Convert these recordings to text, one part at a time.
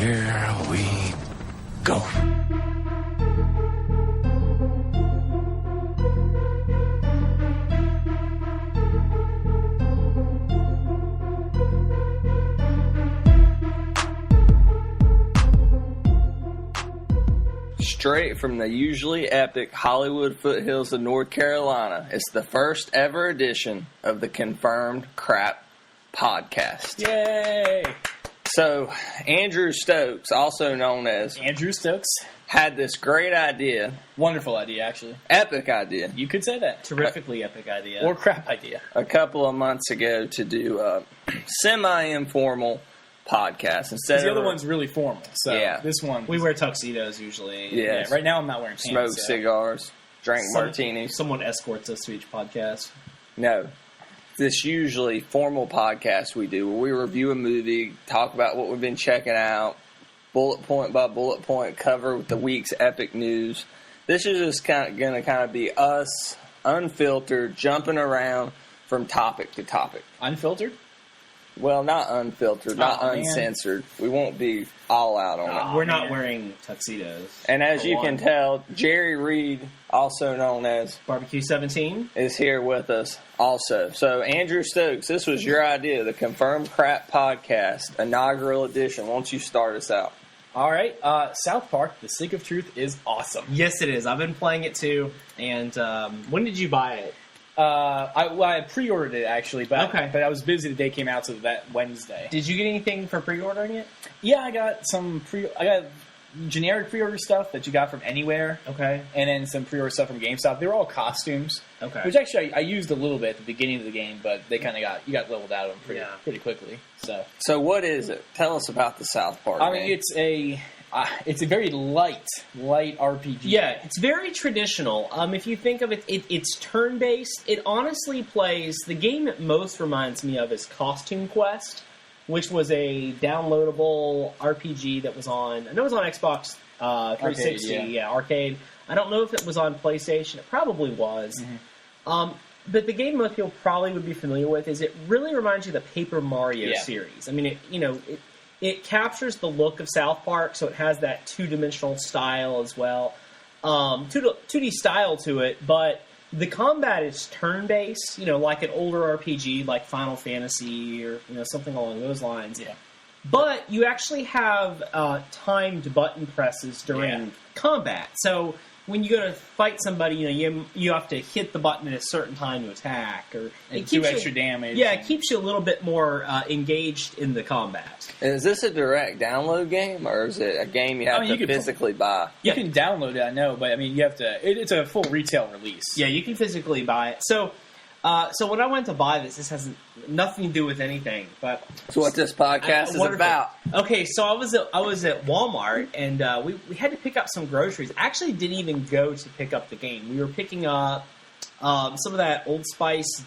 Here we go. Straight from the usually epic Hollywood foothills of North Carolina, it's the first ever edition of the Confirmed Crap Podcast. Yay! So, Andrew Stokes, also known as Andrew Stokes. had this great idea. Wonderful idea, actually. Epic idea. You could say that. Terrifically epic idea. Or crap idea. A couple of months ago to do a semi-informal podcast. Instead Because the of other one's really formal. So Yeah. this one... We wear tuxedos usually. Yeah. Yeah, right now I'm not wearing pants. smoke so. cigars, drink martinis. Someone escorts us to each podcast. No. This usually formal podcast we do where we review a movie, talk about what we've been checking out, bullet point by bullet point, cover with the week's epic news. This is just going to be us, unfiltered, jumping around from topic to topic. Unfiltered? Well, not unfiltered, not man. uncensored. We won't be all out on it. We're not wearing tuxedos. And as for you one. can tell, Jerry Reed, also known as Barbecue 17. is here with us also. So, Andrew Stokes, this was your idea, the Confirmed Crap Podcast, inaugural edition. Why don't you start us out? All right. South Park, The Stick of Truth is awesome. Yes, it is. I've been playing it too. And when did you buy it? I pre-ordered it, actually, but Okay. but I was busy the day it came out, so that Wednesday. Did you get anything for pre-ordering it? Yeah, I got generic pre-order stuff that you got from anywhere, Okay. and then some pre-order stuff from GameStop. They were all costumes, Okay. which actually I used a little bit at the beginning of the game, but they kind of got leveled out of them pretty quickly. So, what is it? Tell us about the South Park I game. mean, it's a very light RPG. Yeah, it's very traditional. If you think of it, it's turn-based. It honestly plays... The game it most reminds me of is Costume Quest, which was a downloadable RPG that was on... I know it was on Xbox 360, Arcade, arcade. I don't know if it was on PlayStation. It probably was. Mm-hmm. But the game most people probably would be familiar with is it really reminds you of the Paper Mario series. I mean, it captures the look of South Park, so it has that two-dimensional style as well. 2D style to it, but the combat is turn-based, like an older RPG like Final Fantasy or something along those lines. Yeah. But you actually have timed button presses during combat. So when you go to fight somebody, you have to hit the button at a certain time to attack, or And do extra damage. Yeah, it keeps you a little bit more engaged in the combat. Is this a direct download game, or is it a game you have to physically buy? You can download it, I know, but I mean, you have to. It's a full retail release. Yeah, you can physically buy it. So when I went to buy this has nothing to do with anything. But That's what this podcast is about. Okay, so I was at Walmart and we had to pick up some groceries. I actually didn't even go to pick up the game. We were picking up some of that Old Spice,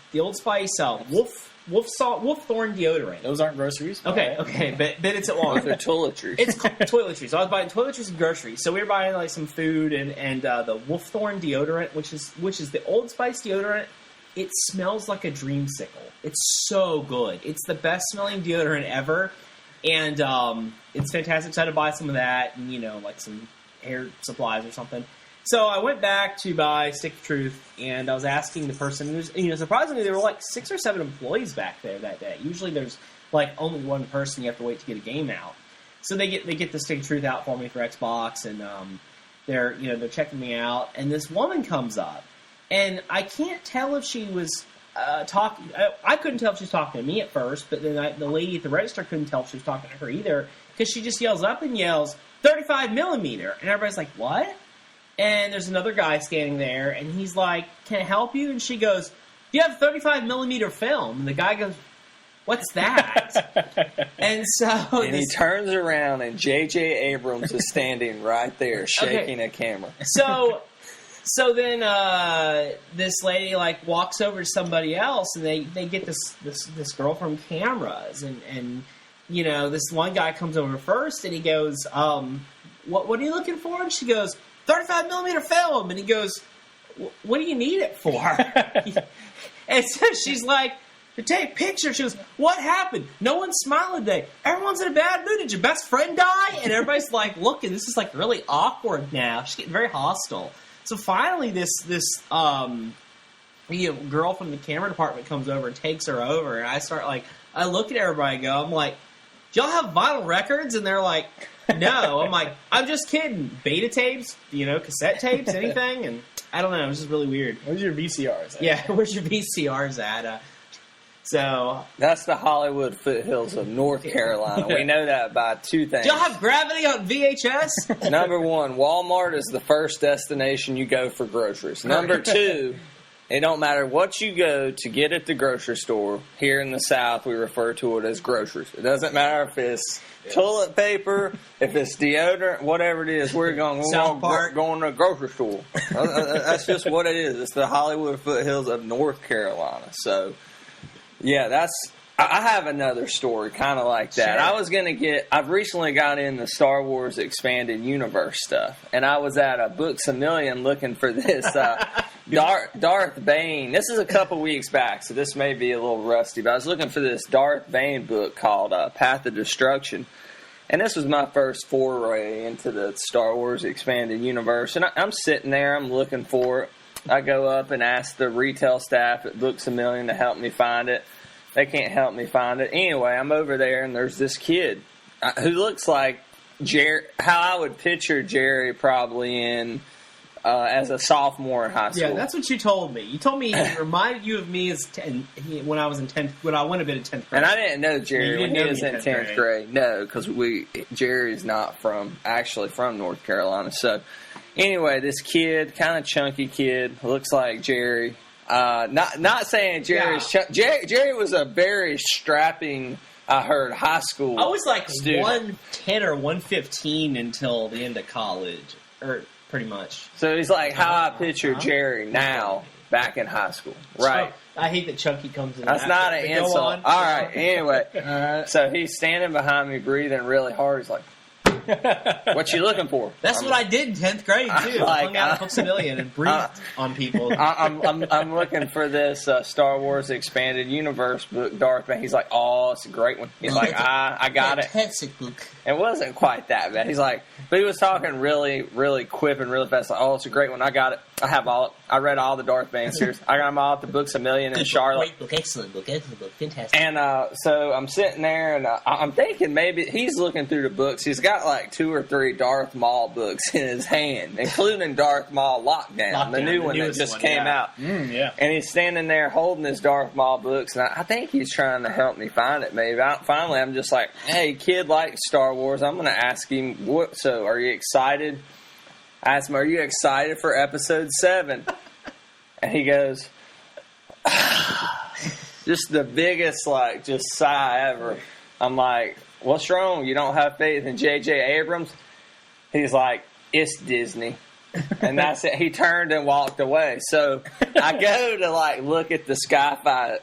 Wolfthorn deodorant. Those aren't groceries. Okay, but it's at Walmart. They're toiletries. It's toiletries. So I was buying toiletries and groceries. So we were buying like some food and the Wolfthorn deodorant, which is the Old Spice deodorant. It smells like a dreamsicle. It's so good. It's the best smelling deodorant ever, and it's fantastic. So I had to buy some of that, and like some hair supplies or something. So I went back to buy Stick of Truth, and I was asking the person. Surprisingly, there were like 6 or 7 employees back there that day. Usually, there's like only one person you have to wait to get a game out. So they get the Stick of Truth out for me for Xbox, and they're checking me out. And this woman comes up, and I can't tell if she was talking. I couldn't tell if she was talking to me at first, but then the lady at the register couldn't tell if she was talking to her either, because she just yells up and yells 35 millimeter, and everybody's like, "What?" And there's another guy standing there, and he's like, "Can I help you?" And she goes, "You have 35 millimeter film." And the guy goes, "What's that?" And he turns around, and J.J. Abrams is standing right there, shaking a camera. So then this lady walks over to somebody else, and they get this girl from cameras, and this one guy comes over first, and he goes, "What are you looking for?" And she goes, 35 millimeter film, and he goes, "What do you need it for?" And so she's like, to take pictures. She goes, what happened? No one's smiling today. Everyone's in a bad mood. Did your best friend die? And everybody's like, looking, this is like really awkward now. She's getting very hostile. So finally this girl from the camera department comes over and takes her over, and I look at everybody and go, I'm like, do y'all have vinyl records? And they're like, no. I'm like, I'm just kidding. Beta tapes, cassette tapes, anything? And I don't know. It was just really weird. Where's your VCRs at? Yeah, where's your VCRs at? So that's the Hollywood foothills of North Carolina. We know that by two things. Do y'all have Gravity on VHS? Number one, Walmart is the first destination you go for groceries. Number two, it don't matter what you go to get at the grocery store. Here in the South, we refer to it as groceries. It doesn't matter if it's toilet paper, if it's deodorant, whatever it is. We're going to a grocery store. That's just what it is. It's the Hollywood foothills of North Carolina. So, yeah, I have another story kind of like that. Sure. I've recently got in the Star Wars Expanded Universe stuff, and I was at a Books A Million looking for this Darth Bane. This is a couple weeks back, so this may be a little rusty, but I was looking for this Darth Bane book called Path of Destruction, and this was my first foray into the Star Wars Expanded Universe, and I'm sitting there, I'm looking for it. I go up and ask the retail staff at Books A Million to help me find it. They can't help me find it. Anyway, I'm over there, and there's this kid who looks like Jerry, how I would picture Jerry probably in as a sophomore in high school. Yeah, that's what you told me. You told me he reminded you of me as when I was in 10th, when I would have been in 10th grade. And I didn't know Jerry when he was in 10th grade. No, because Jerry's not actually from North Carolina. So, anyway, this kid, kind of chunky kid, looks like Jerry. Not saying Jerry's Jerry was a very strapping, I heard, high school. I was like student. 110 or 115 until the end of college, or pretty much. So he's like how I picture Jerry now, back in high school, right? I hate that Chunky comes in. That's not an insult. All right, anyway, so he's standing behind me, breathing really hard. He's like, what you looking for? That's what I did in 10th grade too. I hung out at Books A Million and breathed on people. I'm looking for this Star Wars Expanded Universe book, Darth Bane. He's like, oh, it's a great one. He's like, I got it. Fantastic book. It wasn't quite that bad. He's like, but he was talking really, really quipping really fast. Like, oh, it's a great one. I got it. I have all. I read all the Darth Bane series. I got them all at the Books A Million in Charlotte. Great book, excellent book, fantastic. And so I'm sitting there, and I'm thinking maybe he's looking through the books. He's got like 2 or 3 Darth Maul books in his hand, including Darth Maul Lockdown, the new one that just came out. Yeah. And he's standing there holding his Darth Maul books, and I think he's trying to help me find it. Maybe finally, I'm just like, "Hey, kid, likes Star Wars. I'm going to ask him. What? So, are you excited?" I asked him, "Are you excited for Episode 7?" And he goes, just the biggest just sigh ever. I'm like, "What's wrong? You don't have faith in J.J. Abrams?" He's like, "It's Disney." And that's it. He turned and walked away. So I go to look at the sci-fi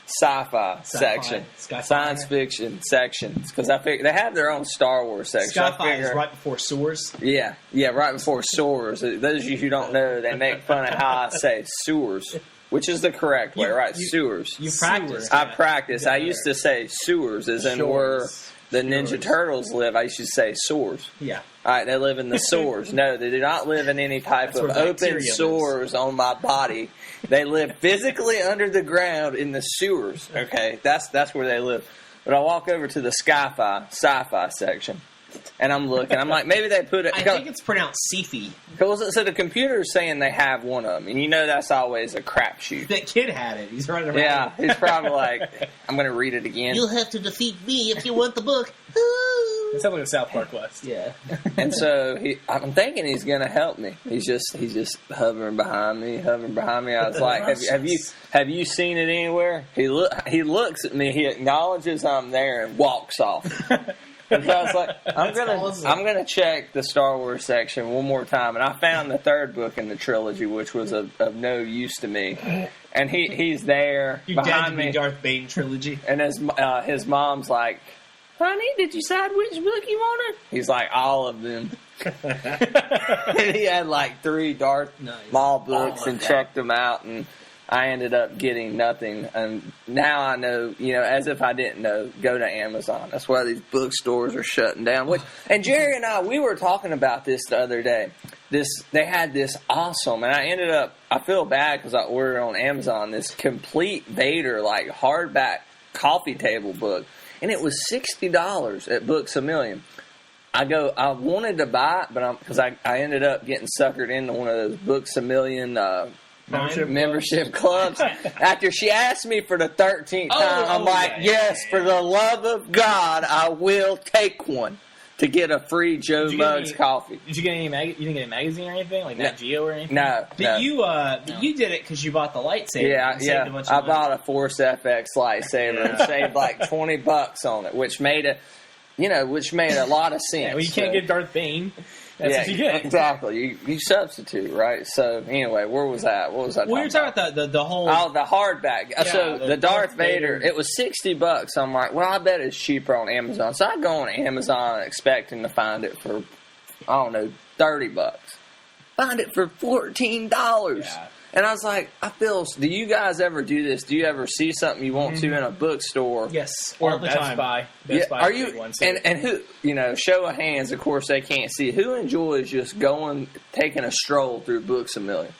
section, science fiction sections, because I figure they have their own Star Wars section. Sci-fi is right before Soars. Yeah, right before Soars. Those of you who don't know, they make fun of how I say sewers, which is the correct way, right? Sewers. You practice. I practice. I used to say sewers, as in where the Ninja Turtles live. I used to say sewers. Yeah. All right, they live in the sewers. No, they do not live in any type of open sewers on my body. They live physically under the ground in the sewers. Okay, that's where they live. But I walk over to the sci-fi section, and I'm looking. I'm like, maybe they put it. I think it's pronounced sci-fi. So the computer's saying they have one of them, and that's always a crapshoot. That kid had it. He's running around. Yeah, he's probably like, I'm going to read it again. You'll have to defeat me if you want the book. It sounds like a South Park West. Yeah. And so I'm thinking he's going to help me. He's just hovering behind me. I was like, have you seen it anywhere? He looks at me. He acknowledges I'm there and walks off. And so I was like, I'm gonna check the Star Wars section one more time, and I found the 3rd book in the trilogy, which was of no use to me. And he's there behind me. Darth Bane trilogy. And his mom's like, "Honey, did you decide which book you wanted?" He's like, "All of them." And he had 3 Darth Maul books and checked them out, and I ended up getting nothing, and now I know, as if I didn't know, go to Amazon. That's why these bookstores are shutting down. And Jerry and I, we were talking about this the other day. They had this awesome, and I feel bad because I ordered on Amazon this complete Vader, like, hardback coffee table book, and it was $60 at Books A Million. I wanted to buy it, but because I ended up getting suckered into one of those Books A Million membership clubs. After she asked me for the 13th time, I'm like, yes, for the love of God, I will take one to get a free Joe Muggs coffee. Did you get any? You didn't get a magazine or anything like Nat Geo or anything? No. But you did it because you bought the lightsaber. Yeah. I bought a Force FX lightsaber and saved like $20 on it, which made it. Which made a lot of sense. Yeah, well, you can't get Darth Bane. That's what you get. Exactly. You substitute, right? So, anyway, where was that? What was I talking about? We were talking about the whole... Oh, the hardback. Yeah, so, the Darth Vader, it was $60. I'm like, well, I bet it's cheaper on Amazon. So, I go on Amazon expecting to find it for, I don't know, $30. Find it for $14. Yeah. And I was like, do you guys ever do this? Do you ever see something you want to in a bookstore? Yes, or all the Best time. Buy. Are you? And who? Show of hands. Of course, they can't see. Who enjoys just taking a stroll through Books A Million?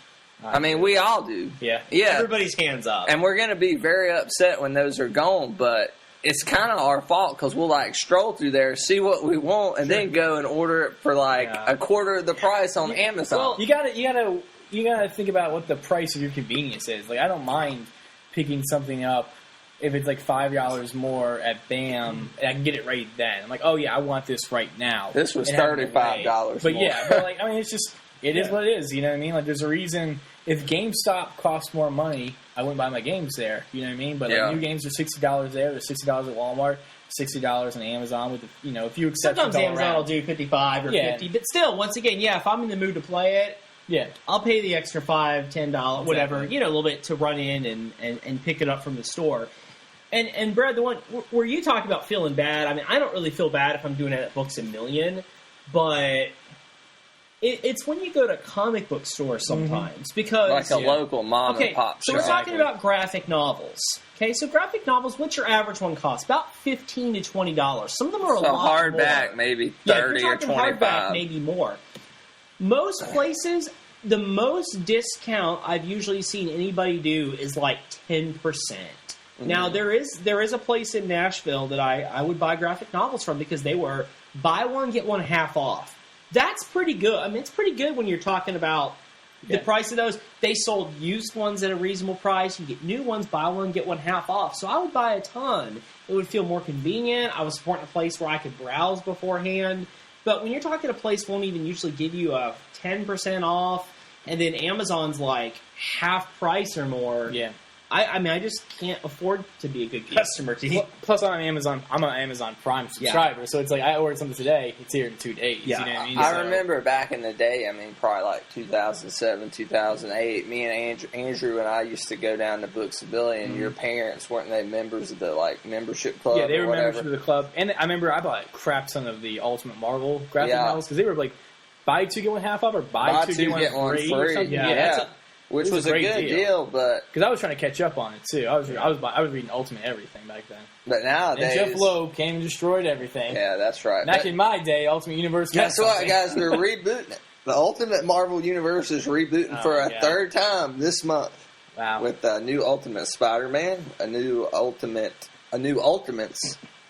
I mean, we all do. Yeah. Everybody's hands up. And we're going to be very upset when those are gone, but it's kind of our fault because we'll stroll through there, see what we want, and then go and order it for a quarter of the price on Amazon. Well, you gotta think about what the price of your convenience is. Like, I don't mind picking something up if it's like $5 more at BAM, and I can get it right then. I'm like, oh yeah, I want this right now. This was $35 But more. yeah, I mean, it's just it is what it is. You know what I mean? Like, there's a reason. If GameStop costs more money, I wouldn't buy my games there. You know what I mean? But new games are $60 there. They're $60 at Walmart. $60 on Amazon with a few exceptions. Sometimes Amazon will do 55 or 50, but still, once again, if I'm in the mood to play it. Yeah, I'll pay the extra $5, $10, whatever, a little bit to run in and pick it up from the store. And Brad, the one where you talk about feeling bad, I mean, I don't really feel bad if I'm doing it at Books A Million, but it's when you go to comic book stores sometimes because like a local mom and pop so shop. we're talking about graphic novels. Okay, so graphic novels, what's your average one cost? About $15 to $20. Some of them are a lot hardback, more. maybe 30 or 25. Hardback, maybe more. Most places, the most discount I've usually seen anybody do is like 10%. Now, there is a place in Nashville that I would buy graphic novels from because they were buy one, get one half off. That's pretty good. I mean, it's pretty good when you're talking about the price of those. They sold used ones at a reasonable price. You get new ones, buy one, get one half off. So I would buy a ton. It would feel more convenient. I was supporting a place where I could browse beforehand. But when you're talking a place won't even usually give you a 10% off, and then Amazon's like half price or more. Yeah. I mean, I just can't afford to be a good customer. Plus, I'm an Amazon Prime subscriber, so it's like I ordered something today, it's here in 2 days. Yeah. You know what I mean? I remember back in the day, I mean, probably like 2007, 2008, me and Andrew and I used to go down to Books A Million. Your parents, weren't they members of the membership club? Yeah, they or were members whatever? of the club. And I remember I bought a crap ton of the Ultimate Marvel graphic novels because they were like, buy two, get one half off, or buy two, get one free. Or something. Yeah. Which was a good deal, but because I was trying to catch up on it too. I was reading Ultimate everything back then. But nowadays, and Jeff Loeb came and destroyed everything. Yeah, that's right. Back in my day, Ultimate Universe. Guess what, guys? They're rebooting it. The Ultimate Marvel Universe is rebooting for a third time this month. Wow! With a new Ultimate Spider-Man, a new Ultimates,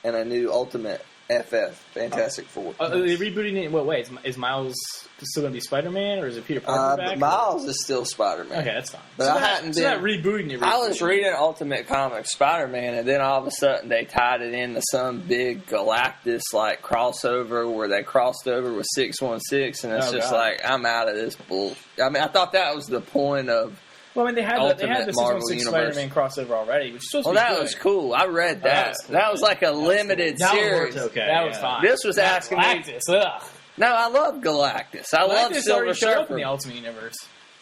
and a new Ultimate FF Fantastic Four. Are they rebooting it in what way? Is Miles still going to be Spider-Man, or is it Peter Parker back? Miles is still Spider-Man. Okay, that's fine. But so I hadn't been not rebooting it. I was reading Ultimate Comics Spider-Man, and then all of a sudden they tied it into some big Galactus crossover where they crossed over with 616, and it's like, I'm out of this bull. I mean, I thought that was the point of. Well, I mean, they had the 616 Spider-Man crossover already, which was supposed to be that good. was cool. I read that. That was like a limited series. That was fine. This was asking Galactus, me. No, I love Galactus. I love Silver already showed up in Surfer. the Ultimate Universe.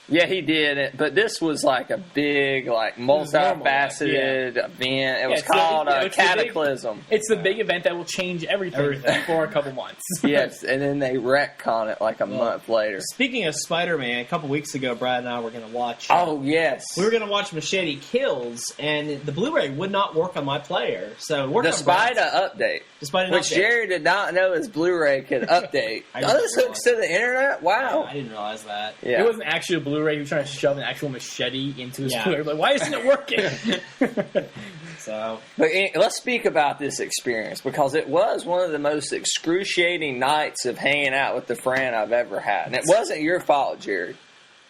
Yeah, he did it, but this was like a big, like multifaceted event. It was called Cataclysm. It's the big event that will change everything for a couple months. Yes, and then they retcon it like a month later. Speaking of Spider-Man, a couple weeks ago, Brad and I were going to watch. Oh yes, we were going to watch Machete Kills, and the Blu-ray would not work on my player. So despite an update, which Jerry did not know his Blu-ray could update. This hooks to the internet. Wow, I didn't realize that. Yeah. It wasn't actually a Blu-ray. He was trying to shove an actual machete into his Blu-ray. Like, why isn't it working? But let's speak about this experience, because it was one of the most excruciating nights of hanging out with the friend I've ever had. And it wasn't your fault, Jerry.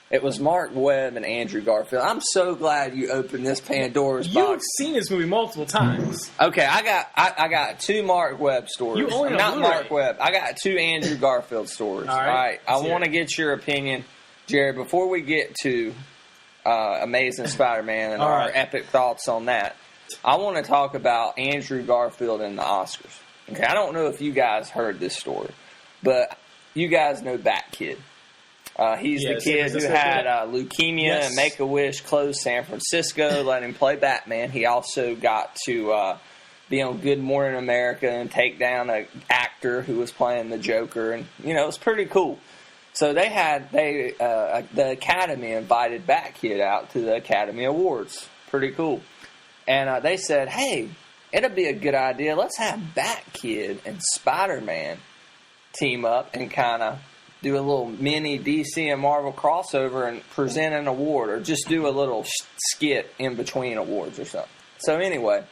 It was Mark Webb and Andrew Garfield. I'm so glad you opened this Pandora's box. You've seen this movie multiple times. Okay, I got 2 Mark Webb stories. You only know not Blu-ray. Mark Webb. I got 2 Andrew Garfield stories. All right. I want to get your opinion, Jerry, before we get to Amazing Spider-Man and our epic thoughts on that. I want to talk about Andrew Garfield and the Oscars. Okay, I don't know if you guys heard this story, but you guys know Bat Kid. He's the kid who had leukemia and Make-A-Wish closed San Francisco, let him play Batman. He also got to be on Good Morning America and take down an actor who was playing the Joker, and it was pretty cool. So the Academy invited Bat Kid out to the Academy Awards. Pretty cool. And they said, hey, it'll be a good idea. Let's have Bat Kid and Spider-Man team up and kind of do a little mini DC and Marvel crossover and present an award, or just do a little skit in between awards or something. So anyway,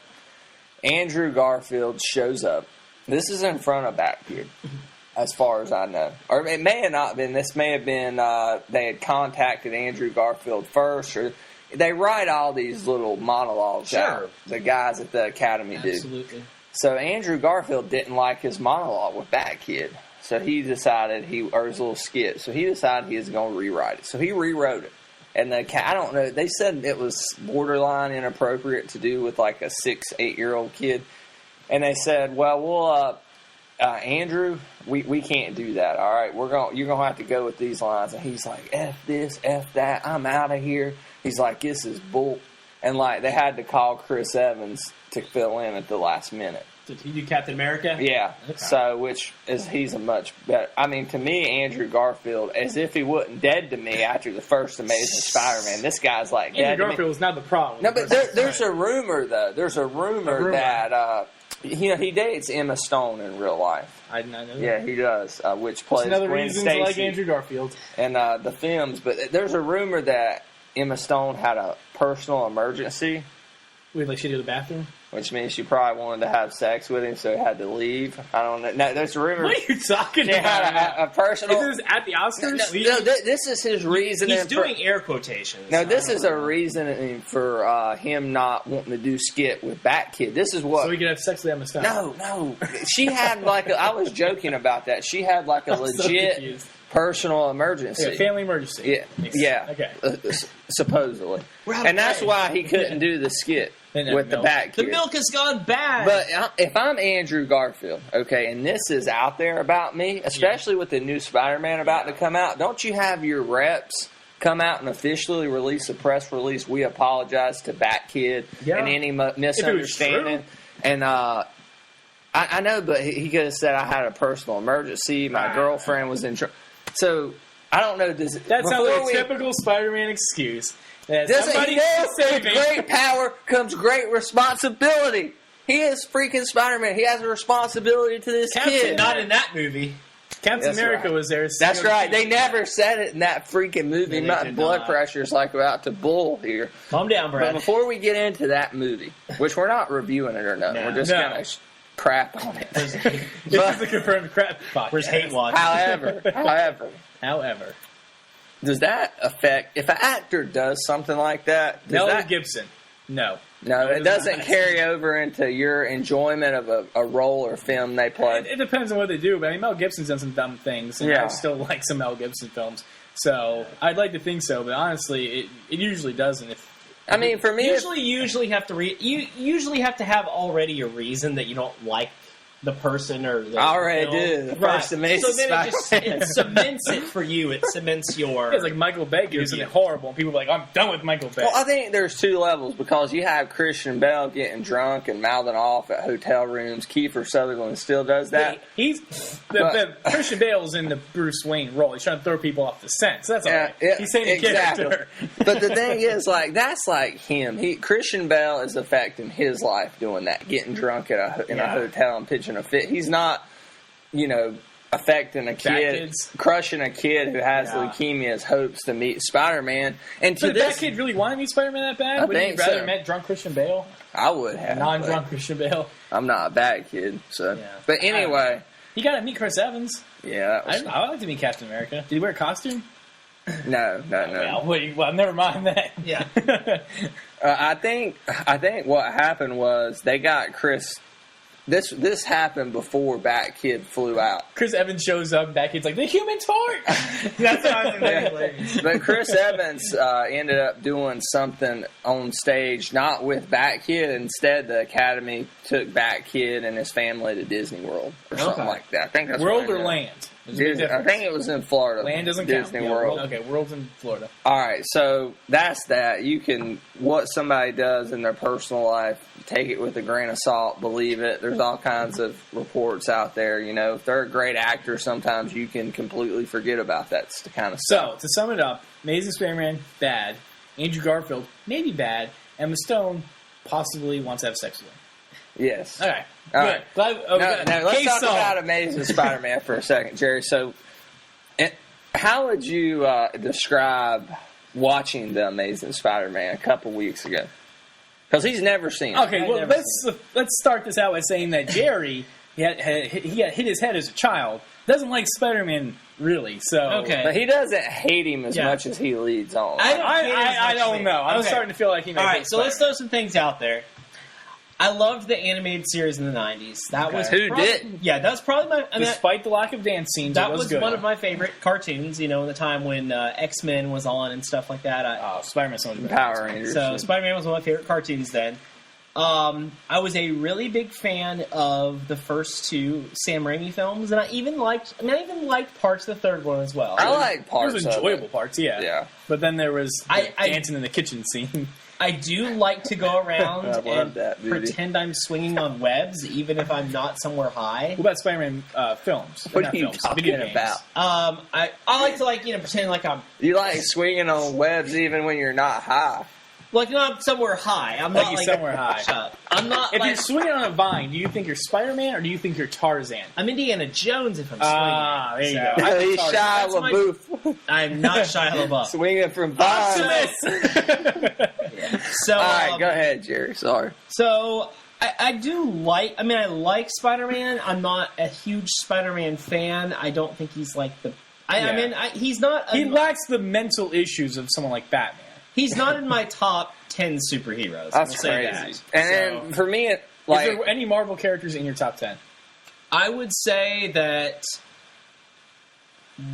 Andrew Garfield shows up. This is in front of Bat Kid, as far as I know. Or it may have not been. This may have been they had contacted Andrew Garfield first, or they write all these little monologues out, the guys at the Academy do. Absolutely. So Andrew Garfield didn't like his monologue with Bat Kid. So he decided or his little skit. So he decided he was going to rewrite it. So he rewrote it. And I don't know, they said it was borderline inappropriate to do with like a 6-8-year-old kid. And they said, well, Andrew, we can't do that. All right, you're going to have to go with these lines. And he's like, F this, F that, I'm out of here. He's like, this is bull. And like they had to call Chris Evans to fill in at the last minute. Did he do Captain America? Yeah. Okay. So, he's a much better. I mean, to me, Andrew Garfield, as if he wasn't dead to me after the first Amazing Spider-Man. This guy's like dead. Andrew Garfield is not the problem. No, but there's a rumor though. There's a rumor that he dates Emma Stone in real life. I did not know that. Yeah, he does. Which plays another Gwen reason Stacy to like Andrew Garfield and the films. But there's a rumor that Emma Stone had a personal emergency. Wait, like she did the bathroom? Which means she probably wanted to have sex with him, so he had to leave. I don't know. No, there's a rumor. What are you talking about? Had a personal. Is this at the Oscars? No, this is his reasoning. He's doing air quotations. No, this is a reasoning for him not wanting to do skit with Bat Kid. This is what. So he could have sex with Emma Stone. No. She had like I was joking about that. She had like a legit personal emergency. Yeah, family emergency. Yeah. Okay. Supposedly. And that's why he couldn't do the skit with the Bat Kid. The milk has gone bad. But if I'm Andrew Garfield, okay, and this is out there about me, especially with the new Spider-Man about to come out, don't you have your reps come out and officially release a press release? We apologize to Bat Kid and any misunderstanding. And I know, but he could have said I had a personal emergency. My girlfriend was in trouble. So I don't know. That sounds like a typical Spider-Man excuse. Doesn't he know with great power comes great responsibility? He is freaking Spider-Man. He has a responsibility to this kid. Not in that movie. Captain America was there. That's right. They never said it in that freaking movie. My blood pressure is like about to bull here. Calm down, Brad. But before we get into that movie, which we're not reviewing it or nothing, we're just going to crap on it. This is a confirmed crap podcast. Where's hate watch? However, does that affect if an actor does something like that? Mel Gibson, no, it doesn't carry over into your enjoyment of a role or film they play. It depends on what they do, but I mean, Mel Gibson's done some dumb things, and I still like some Mel Gibson films. So I'd like to think so, but honestly, it usually doesn't. I mean, for me, you usually have to have already a reason that you don't like the person or the I already film. did. The Right. first Amazing So then Spider-Man. it cements it for you. It cements your... It's like Michael Bay gives it horrible, and people are like, I'm done with Michael Bay. Well, I think there's two levels because you have Christian Bale getting drunk and mouthing off at hotel rooms. Kiefer Sutherland still does that. He's the Christian Bale's in the Bruce Wayne role. He's trying to throw people off the scent. So that's all right. He's saying the character. But the thing is, like, that's like him. Christian Bale is affecting his life doing that, getting drunk at in a hotel and pitching a fit. He's not, affecting a kid, crushing a kid who has leukemia's hopes to meet Spider-Man. And so did that kid really want to meet Spider-Man that bad? Would he rather met drunk Christian Bale? I would have. Non-drunk Christian Bale? I'm not a bad kid, so. Yeah. But anyway. You got to meet Chris Evans. Yeah. I like to meet Captain America. Did he wear a costume? No. Well, never mind that. Yeah. I think what happened was they got Chris. This happened before Bat-Kid flew out. Chris Evans shows up. Bat-Kid's like, the human torch! That's what I was But Chris Evans ended up doing something on stage, not with Bat-Kid. Instead, the Academy took Bat-Kid and his family to Disney World or something like that. I think that's World or land? Disney, I think it was in Florida. Land doesn't Disney count. World. Okay, World's in Florida. All right, so that's that. You can, what somebody does in their personal life, take it with a grain of salt, believe it. There's all kinds of reports out there. If they're a great actor, sometimes you can completely forget about that kind of stuff. So, to sum it up, Amazing Spider-Man, bad. Andrew Garfield, maybe bad. Emma Stone, possibly wants to have sex with him. Yes. Okay. All Good. right. Now, let's talk about Amazing Spider-Man for a second, Jerry. So, how would you describe watching the Amazing Spider-Man a couple weeks ago? Because he's never seen it. Okay, well, let's start this out by saying that Jerry, he got hit his head as a child, doesn't like Spider-Man really. So okay, but he doesn't hate him as much as he leads on. I don't know. I'm starting to feel like he might. All right, so let's throw some things out there. I loved the animated series in the 90s. That was who did? Yeah, that's probably my. Despite the lack of dance scenes, that it was good. One of my favorite cartoons. In the time when X-Men was on and stuff like that. Spider-Man, so much Power Rangers. So Spider-Man was one of my favorite cartoons then. I was a really big fan of the first two Sam Raimi films, and I even liked parts of the third one as well. I like parts. There was enjoyable parts, yeah. But then there was dancing in the kitchen scene. I do like to go around and pretend I'm swinging on webs, even if I'm not somewhere high. What about Spider-Man films? What are you talking about? I like to pretend like I'm. You like swinging on webs even when you're not high. Like not somewhere high. I'm not like somewhere high. Shut up. I'm not. If you're swinging on a vine, do you think you're Spider-Man or do you think you're Tarzan? I'm Indiana Jones if I'm swinging. There you go. He's Shia LaBeouf. I'm not Shia LaBeouf. Swinging from vines. So, all right, go ahead, Jerry. Sorry. So I do like. I mean, I like Spider-Man. I'm not a huge Spider-Man fan. I don't think he's like the. He's not. He lacks the mental issues of someone like Batman. He's not in my top 10 superheroes. That's crazy. And for me, is there any Marvel characters in your top 10? I would say that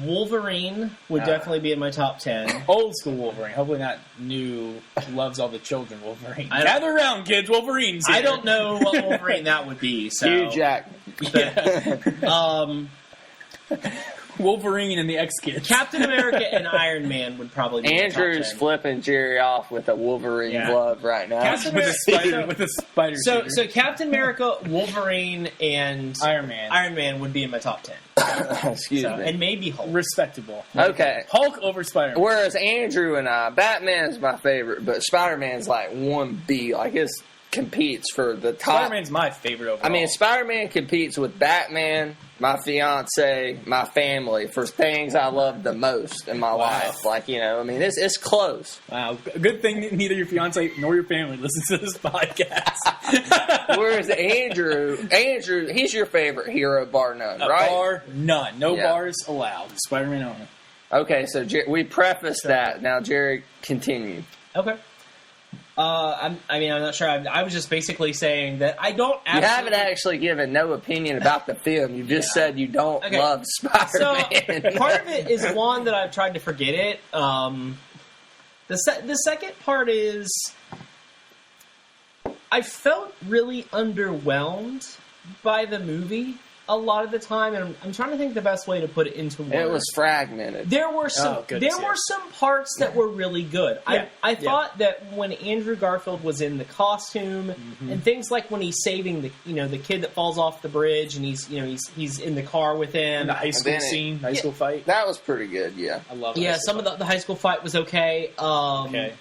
Wolverine would definitely be in my top 10. Old school Wolverine. Hopefully not new, loves all the children Wolverine. Gather around, kids. Wolverine's here. I don't know what Wolverine that would be. So. Hugh Jackman. Yeah. Wolverine and the X-Kids. Captain America and Iron Man would probably be Andrew's flipping Jerry off with a Wolverine glove right now. With a spider so Captain America, Wolverine, and Iron Man would be in my top 10. Excuse me. And maybe Hulk. Respectable. Okay. Hulk over Spider-Man. Whereas Andrew and I, Batman is my favorite, but Spider-Man's like 1B. Like his competes for the top. Spider-Man's my favorite overall. I mean, Spider-Man competes with Batman, my fiance, my family for things I love the most in my life. Like, it's close. Wow. Good thing that neither your fiance nor your family listens to this podcast. Whereas Andrew, he's your favorite hero, bar none, right? Bar none. No bars allowed. Spider-Man only. Okay, so we prefaced that. Now, Jerry, continue. Okay. I'm not sure. I was just basically saying that I don't. You haven't actually given no opinion about the film. You just said you don't love Spider-Man. So part of it is one that I've tried to forget it. The second part is I felt really underwhelmed by the movie a lot of the time, and I'm trying to think the best way to put it into words. It was fragmented. There were some some parts that were really good. Yeah. I thought that when Andrew Garfield was in the costume and things like when he's saving the kid that falls off the bridge and he's in the car with him. And the high school scene, high school fight. That was pretty good, yeah. I love it. Yeah, some of the high school fight was okay. Okay.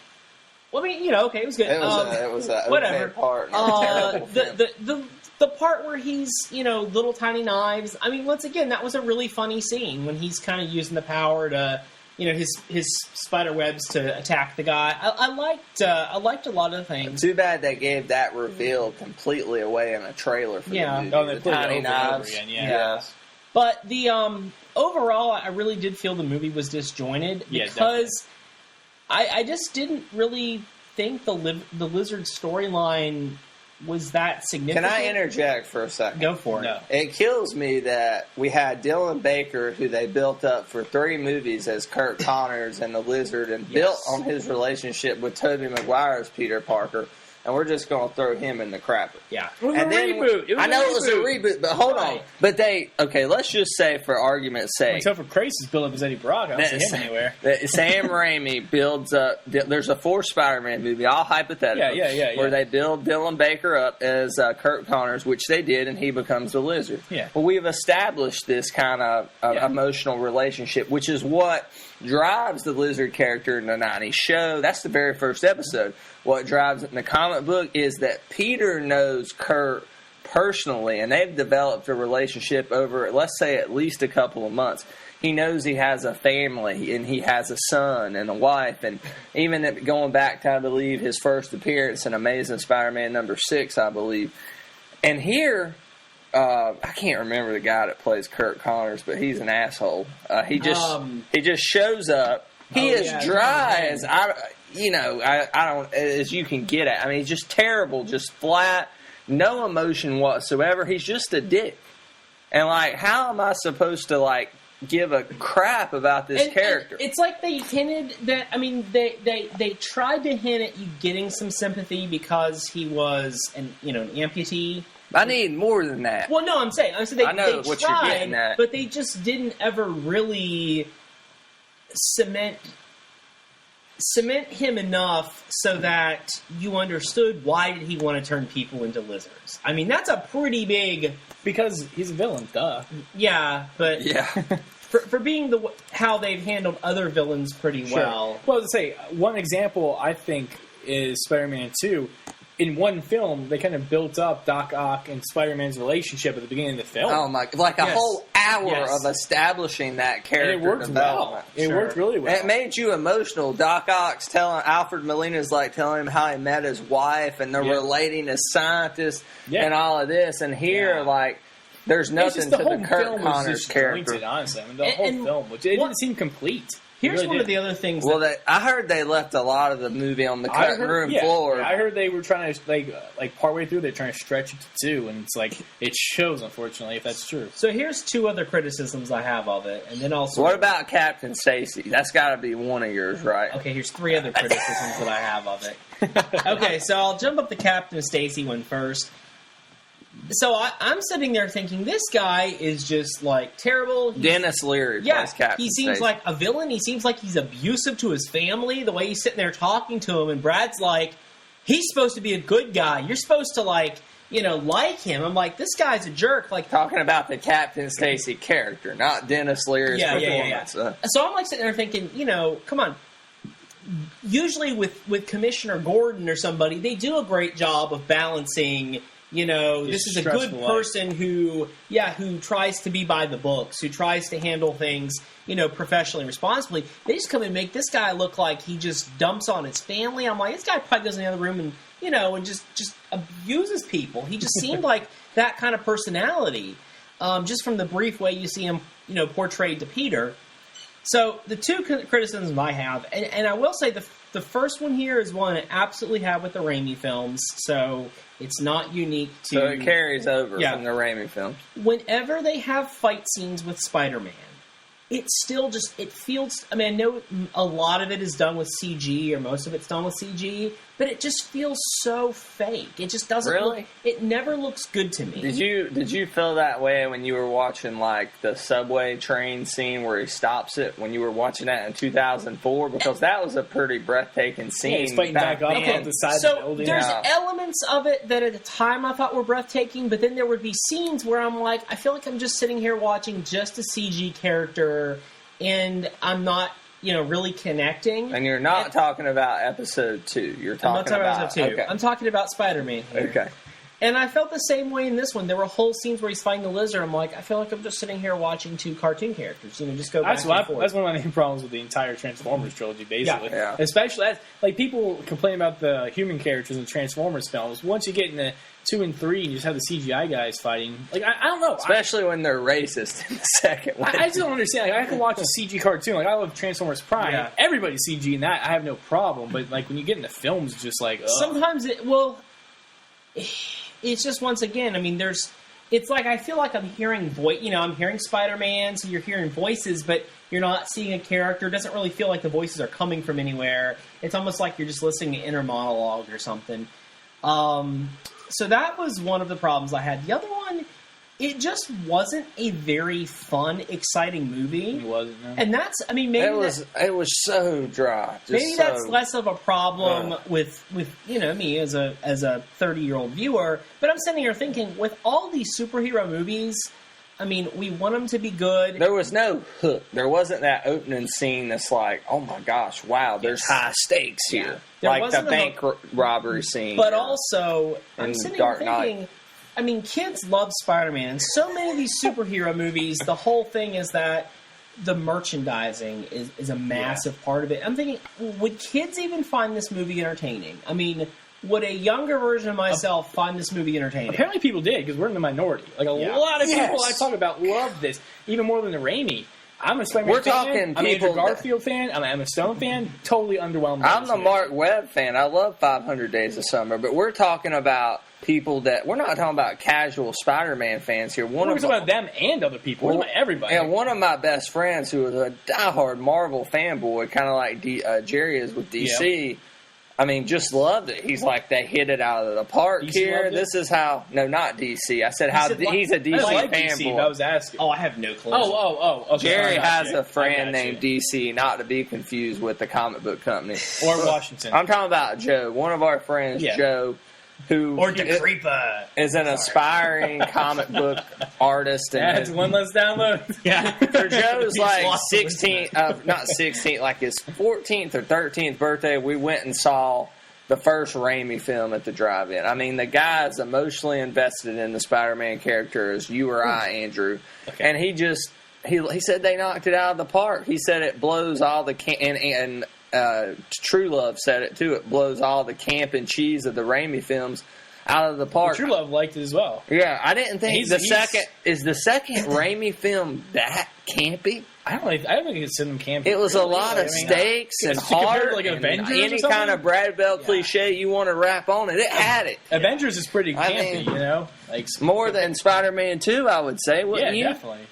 Well, I mean, okay, it was good. It was a whatever. okay part. Terrible film. The part where he's, little tiny knives. I mean, once again, that was a really funny scene when he's kind of using the power to, his spider webs to attack the guy. I liked a lot of the things. Too bad they gave that reveal completely away in a trailer for the movie. Oh, they the put tiny it over and over knives. again. Yeah. But the overall, I really did feel the movie was disjointed because I just didn't really think the lizard storyline was that significant. Can I interject for a second? Go for it. No. It kills me that we had Dylan Baker, who they built up for 3 movies as Kirk Connors and the Lizard, and built on his relationship with Tobey Maguire as Peter Parker, and we're just going to throw him in the crapper. Yeah. It was And a then, reboot. I know it was a reboot, but hold on. But let's just say, for argument's sake, Until for Crazy's build up as Eddie Brock, I don't see him anywhere. that Sam Raimi builds up. There's a 4th Spider-Man movie, all hypothetical, where they build Dylan Baker up as Kirk Connors, which they did, and he becomes the Lizard. Yeah. Well, we've established this kind of emotional relationship, which is what drives the Lizard character in the 90s show. That's the very first episode. What drives it in the comic book is that Peter knows Kurt personally, and they've developed a relationship over, let's say, at least a couple of months. He knows he has a family, and he has a son and a wife, and even going back to, I believe, his first appearance in Amazing Spider-Man number 6, I believe. And here, I can't remember the guy that plays Kirk Connors, but he's an asshole. He just shows up. He is dry as I don't as you can get at. I mean, he's just terrible, just flat, no emotion whatsoever. He's just a dick. And how am I supposed to give a crap about this character? And it's like they hinted that. I mean, they tried to hint at you getting some sympathy because he was an amputee. I need more than that. Well, no, I'm saying I know they what tried, you're getting at, but they just didn't ever really cement him enough so that you understood why did he want to turn people into lizards. I mean, that's a pretty big... Because he's a villain, duh. Yeah, but... Yeah. for being how they've handled other villains pretty well. Well, to say, one example, I think, is Spider-Man 2. In one film, they kind of built up Doc Ock and Spider-Man's relationship at the beginning of the film. Oh my! A whole hour of establishing that character and it worked development. Well. It worked really well. It made you emotional. Doc Ock's telling Alfred Molina's telling him how he met his wife, and they're relating as scientists and all of this. And here, there's nothing to the Kirk Connors character. Honestly, I mean, the whole film, which it didn't seem complete. Here's one of the other things. Well, I heard they left a lot of the movie on the cutting room floor. Yeah, I heard they were trying to partway through they're trying to stretch it to 2, and it's it shows, unfortunately, if that's true. So here's 2 other criticisms I have of it, and then also. What about Captain Stacy? That's got to be one of yours, right? Okay, here's 3 other criticisms that I have of it. Okay, so I'll jump up the Captain Stacy one first. So I'm sitting there thinking, this guy is just terrible. Dennis Leary plays Captain he seems Stacy. like a villain. He seems like he's abusive to his family. The way he's sitting there talking to him, and Brad's he's supposed to be a good guy. You're supposed to like him. I'm like, this guy's a jerk. Talking about the Captain Stacy character, not Dennis Leary's performance. Yeah. So I'm sitting there thinking, come on. Usually with Commissioner Gordon or somebody, they do a great job of balancing. This is a good person who tries to be by the books, who tries to handle things, professionally and responsibly. They just come and make this guy look like he just dumps on his family. I'm like, this guy probably goes in the other room and just abuses people. He just seemed like that kind of personality, just from the brief way you see him, portrayed to Peter. So the 2 criticisms I have, and I will say the first one here is one I absolutely have with the Raimi films, so it's not unique to... So it carries over from the Raimi films. Whenever they have fight scenes with Spider-Man, it's still it feels... I mean, I know a lot of it is done with CG, or most of it's done with CG, but it just feels so fake. It just doesn't Really? look, it never looks good to me. Did you feel that way when you were watching like the subway train scene where he stops it when you were watching that in 2004? Because that was a pretty breathtaking scene. Yeah, he's fighting back up then. on the side of the So building. there's Yeah. elements of it that at the time I thought were breathtaking, but then there would be scenes where I'm like, I feel like I'm just sitting here watching just a CG character, and I'm not, really connecting. And you're not talking about episode 2. You're I'm not talking talking about episode 2. Okay. I'm talking about Spider-Man here. Okay. And I felt the same way in this one. There were whole scenes where he's fighting the lizard. I'm like, I feel like I'm just sitting here watching 2 cartoon characters. Just go back and forth. That's one of my main problems with the entire Transformers trilogy, basically. Yeah. Especially, like, people complain about the human characters in the Transformers films. Once you get into 2 and 3 and you just have the CGI guys fighting, like, I don't know. Especially when they're racist in the second one. I just don't understand. Like, I can watch a CG cartoon. Like, I love Transformers Prime. Yeah. Everybody's CG in that. I have no problem. But, like, when you get into films, it's just like, ugh. Sometimes it's just, once again, it's like I feel like I'm hearing I'm hearing Spider-Man, so you're hearing voices, but you're not seeing a character. It doesn't really feel like the voices are coming from anywhere. It's almost like you're just listening to inner monologue or something. So that was one of the problems I had. The other one, it just wasn't a very fun, exciting movie. It wasn't, no. And that's, maybe it was so dry. Maybe that's less of a problem with me as a 30-year-old viewer. But I'm sitting here thinking, with all these superhero movies, we want them to be good. There was no hook. There wasn't that opening scene that's like, oh my gosh, wow, there's high stakes here. There Like the wasn't a bank robbery scene. But also, I'm in sitting Dark here thinking, kids love Spider-Man. And so many of these superhero movies, the whole thing is that the merchandising is a massive part of it. I'm thinking, would kids even find this movie entertaining? Would a younger version of myself find this movie entertaining? Apparently people did, because we're in the minority. Like, a lot of people I talk about love this, even more than the Raimi. I'm a Spider-Man fan. I'm an Andrew Garfield fan. I'm an Emma Stone fan. Totally underwhelmed. I'm the Mark Webb fan. I love 500 Days of Summer, but we're talking about people that we're not talking about casual Spider-Man fans here. We're talking about them and other people. We're talking about everybody. And one of my best friends, who was a diehard Marvel fanboy, kind of like Jerry is with DC. Just loved it. He's like, they hit it out of the park DC here. This is how... No, not DC. I said he's a DC fanboy. I was asking. Oh, I have no clue. Okay. Jerry has a friend named DC, not to be confused with the comic book company. Or Washington. I'm talking about Joe. One of our friends, Joe, who or DeCreepa is an aspiring comic book artist. And that's one less download. Yeah. For Joe's like 16th, not 16th, like his 14th or 13th birthday, we went and saw the first Raimi film at the drive-in. The guy's emotionally invested in the Spider-Man character as you or I, Andrew. Okay. And he said they knocked it out of the park. He said it blows all the and True Love said it too. It blows all the camp and cheese of the Raimi films out of the park. True Love liked it as well. Yeah, I didn't think the second Raimi film that campy. I don't think it's in them campy. It was a lot of stakes and heart, like and Avengers any kind of Brad Bell cliche you want to wrap on it. It had it. Avengers is pretty campy, like more than Spider-Man 2, I would say. Yeah, definitely.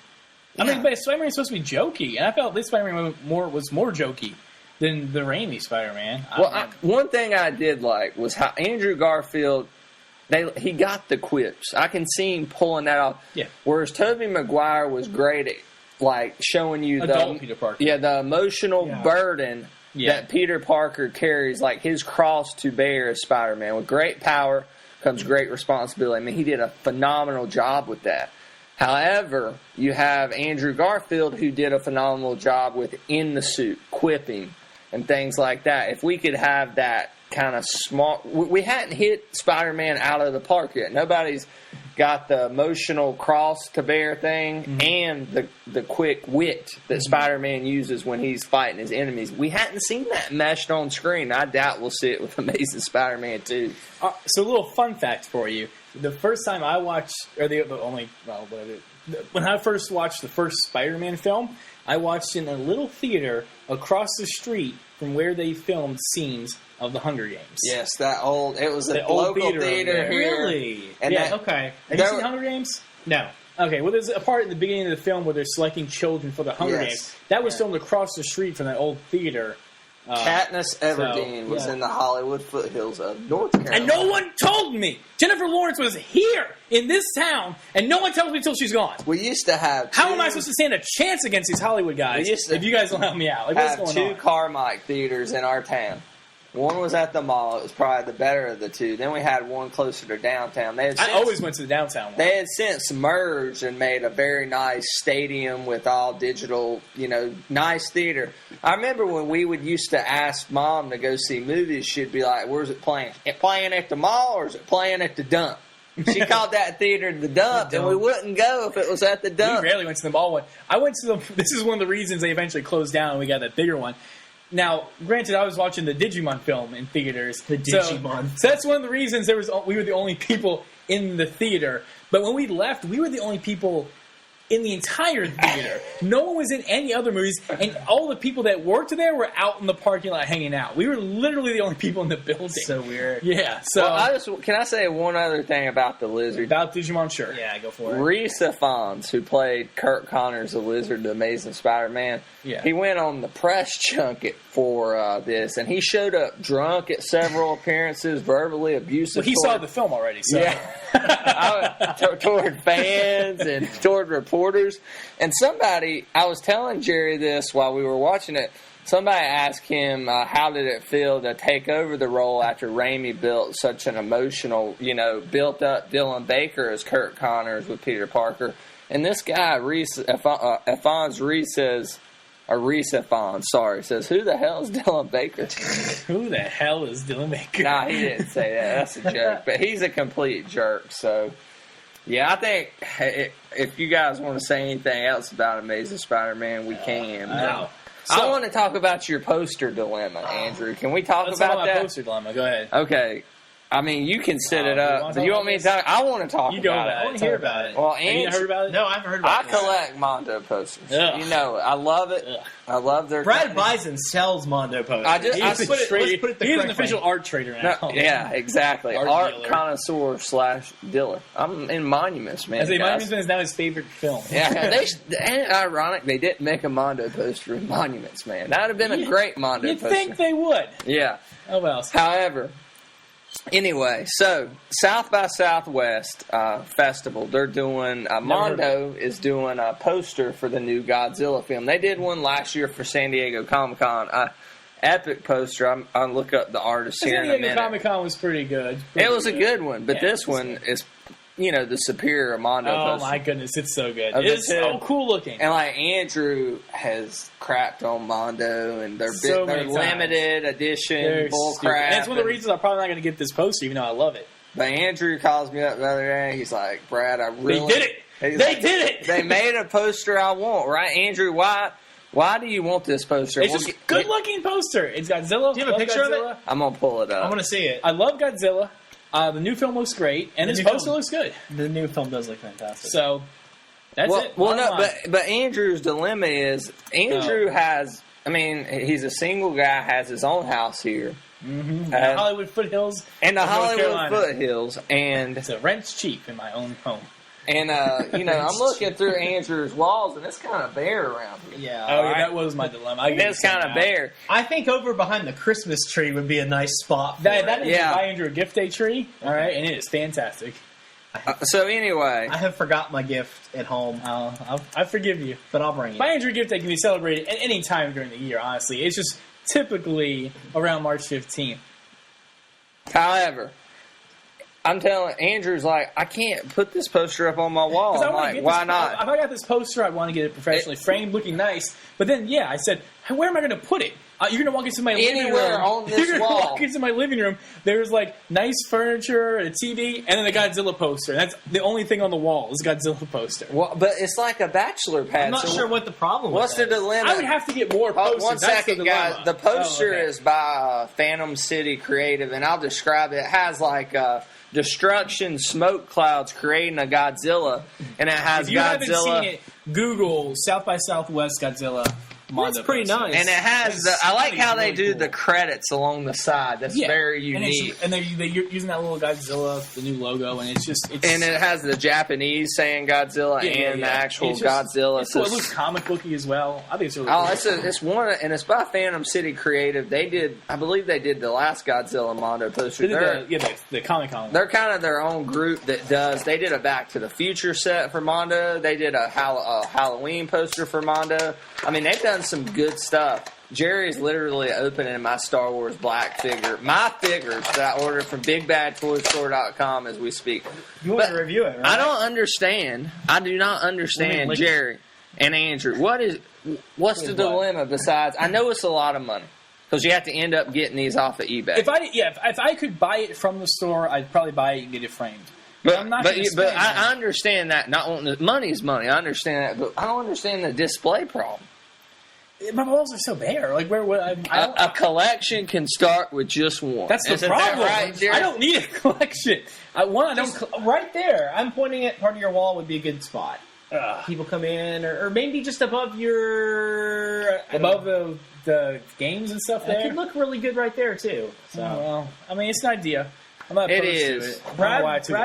But Spider-Man is supposed to be jokey, and I felt this Spider-Man was more jokey than the Raimi Spider-Man. One thing I did like was how Andrew Garfield, he got the quips. I can see him pulling that off. Yeah. Whereas Tobey Maguire was great at showing you adult Peter Parker. Yeah, the emotional burden that Peter Parker carries, like his cross to bear as Spider-Man. With great power comes great responsibility. He did a phenomenal job with that. However, you have Andrew Garfield, who did a phenomenal job with in the suit, quipping, and things like that. If we could have that kind of small... We hadn't hit Spider-Man out of the park yet. Nobody's got the emotional cross to bear thing and the quick wit that Spider-Man uses when he's fighting his enemies. We hadn't seen that meshed on screen. I doubt we'll see it with Amazing Spider-Man 2. So a little fun fact for you. The first time I watched... when I first watched the first Spider-Man film, I watched in a little theater across the street from where they filmed scenes of the Hunger Games. Yes, it was a local theater here. Really? And okay. Have you seen Hunger Games? No. Okay, well, there's a part in the beginning of the film where they're selecting children for the Hunger Games. That was filmed across the street from that old theater Katniss Everdeen was in the Hollywood foothills of North Carolina. And no one told me Jennifer Lawrence was here in this town, and no one tells me until she's gone. We used to have How am I supposed to stand a chance against these Hollywood guys if you guys don't help me out? Like, what's going on? Two Carmike theaters in our town. One was at the mall. It was probably the better of the two. Then we had one closer to downtown. I always went to the downtown one. They had since merged and made a very nice stadium with all digital, nice theater. I remember when we would used to ask Mom to go see movies, she'd be like, where's it playing? It playing at the mall or is it playing at the dump? She called that theater the dump, and we wouldn't go if it was at the dump. We rarely went to the mall one. I went to this is one of the reasons they eventually closed down and we got that bigger one. Now, granted, I was watching the Digimon film in theaters. The Digimon. So that's one of the reasons we were the only people in the theater. But when we left, we were the only people in the entire theater. No one was in any other movies, and all the people that worked there were out in the parking lot hanging out. We were literally the only people in the building. So weird. Yeah. So can I say one other thing about the lizard? About Digimon, sure. Yeah, go for it. Rhys Ifans, who played Kirk Connors, the Lizard, the Amazing Spider-Man, he went on the press junket for this, and he showed up drunk at several appearances, verbally abusive. Well, he saw the film already, so. Yeah. Toward fans and toward reporters. And I was telling Jerry this while we were watching it, somebody asked him how did it feel to take over the role after Raimi built such an emotional, built up Dylan Baker as Kirk Connors with Peter Parker. And this guy, Rhys Ifans, says, who the hell is Dylan Baker? Who the hell is Dylan Baker? Nah, he didn't say that. That's a joke. But he's a complete jerk, so... Yeah, I think if you guys want to say anything else about Amazing Spider-Man, we can. No. I want to talk about your poster dilemma, Andrew. Can we talk about that? My poster dilemma. Go ahead. Okay. I mean, you can set it up. Do you want me to talk? I want to talk about it. I want to hear about it. Well, have you heard about it? No, I haven't heard about it. I collect Mondo posters. Ugh. You know it. I love it. Ugh. I love their Brad Bison sells Mondo posters. He's an official art trader now. No, yeah, exactly. Art connoisseur / dealer. I'm in Monuments, man. I say Monuments Man is now his favorite film. Yeah, and ironic, they didn't make a Mondo poster in Monuments Man. That would have been a great Mondo You'd poster. think they would. Yeah. Oh, well. However, anyway, so South by Southwest Festival, they're doing, Mondo is doing a poster for the new Godzilla film. They did one last year for San Diego Comic-Con. Epic poster. I'll look up the artist here in a minute. San Diego Comic-Con was pretty good. It was a good one, but this one is, the superior Mondo poster. Oh my goodness, it's so good. It's so cool looking. And like Andrew has crapped on Mondo, and they're limited edition bull crap. That's one of the reasons I'm probably not going to get this poster, even though I love it. But Andrew calls me up the other day. He's like, "Brad, I really did it. They did it. They made a poster I want, right, Andrew? Why do you want this poster? It's just a good-looking poster. It's Godzilla. Do you have a picture of it? I'm going to pull it up. I want to see it. I love Godzilla. The new film looks great, and this poster looks good. The new film does look fantastic. So, that's it. Well, no, but Andrew's dilemma is, has, he's a single guy, has his own house here. Mm-hmm. The Hollywood foothills. And the Hollywood foothills. And so rent's cheap in my own home. And, I'm looking through Andrew's walls, and it's kind of bare around here. Yeah. Oh, yeah, that was my dilemma. It's kind of bare. I think over behind the Christmas tree would be a nice spot for that is buy Andrew a gift day tree, all right, and it is fantastic. So, anyway. I have forgot my gift at home. I forgive you. But I'll bring it. Buy Andrew a gift day can be celebrated at any time during the year, honestly. It's just typically around March 15th. However, I'm telling Andrew's like, I can't put this poster up on my wall. I'm like, why not? If I got this poster, I want to get it professionally framed, looking nice. But then, I said, where am I going to put it? You're going to walk into my living room. On this you're wall. You're going to walk into my living room. There's nice furniture, a TV, and then the Godzilla poster. That's the only thing on the wall is Godzilla poster. Well, but it's like a bachelor pad. I'm not sure what the problem is. What's the dilemma? I would have to get more posters. 1 second, guys. The poster is by Phantom City Creative, and I'll describe it. It has destruction, smoke clouds creating a Godzilla, and it has if you Godzilla. Haven't seen it, Google South by Southwest Godzilla. That's pretty nice. And it has I like how they do the credits along the side. That's very unique. And they're using that little Godzilla, the new logo, and it's and it has the Japanese saying Godzilla and the actual Godzilla. It's cool. It looks comic booky as well. I think it's really cool. It's one, and it's by Phantom City Creative. I believe they did the last Godzilla Mondo poster. The Comic Con. They're kind of their own group that does. They did a Back to the Future set for Mondo. They did a Halloween poster for Mondo. I mean, they've done some good stuff. Jerry's literally opening my Star Wars Black figure. My figures that I ordered from BigBadToyStore.com as we speak. You want to review it, right? I do not understand Jerry and Andrew. What's the dilemma besides, I know it's a lot of money. Because you have to end up getting these off of eBay. If I could buy it from the store, I'd probably buy it and get it framed. But I understand that. Not wanting the money is money. I understand that, but I don't understand the display problem. My balls are so bare. Like a collection can start with just one. That's the problem. That right, I don't need a collection. Right there. I'm pointing at part of your wall would be a good spot. People come in, or maybe just above the games and stuff. There, it could look really good right there too. So, well, I mean, it's an idea. I'm not opposed to it. Brad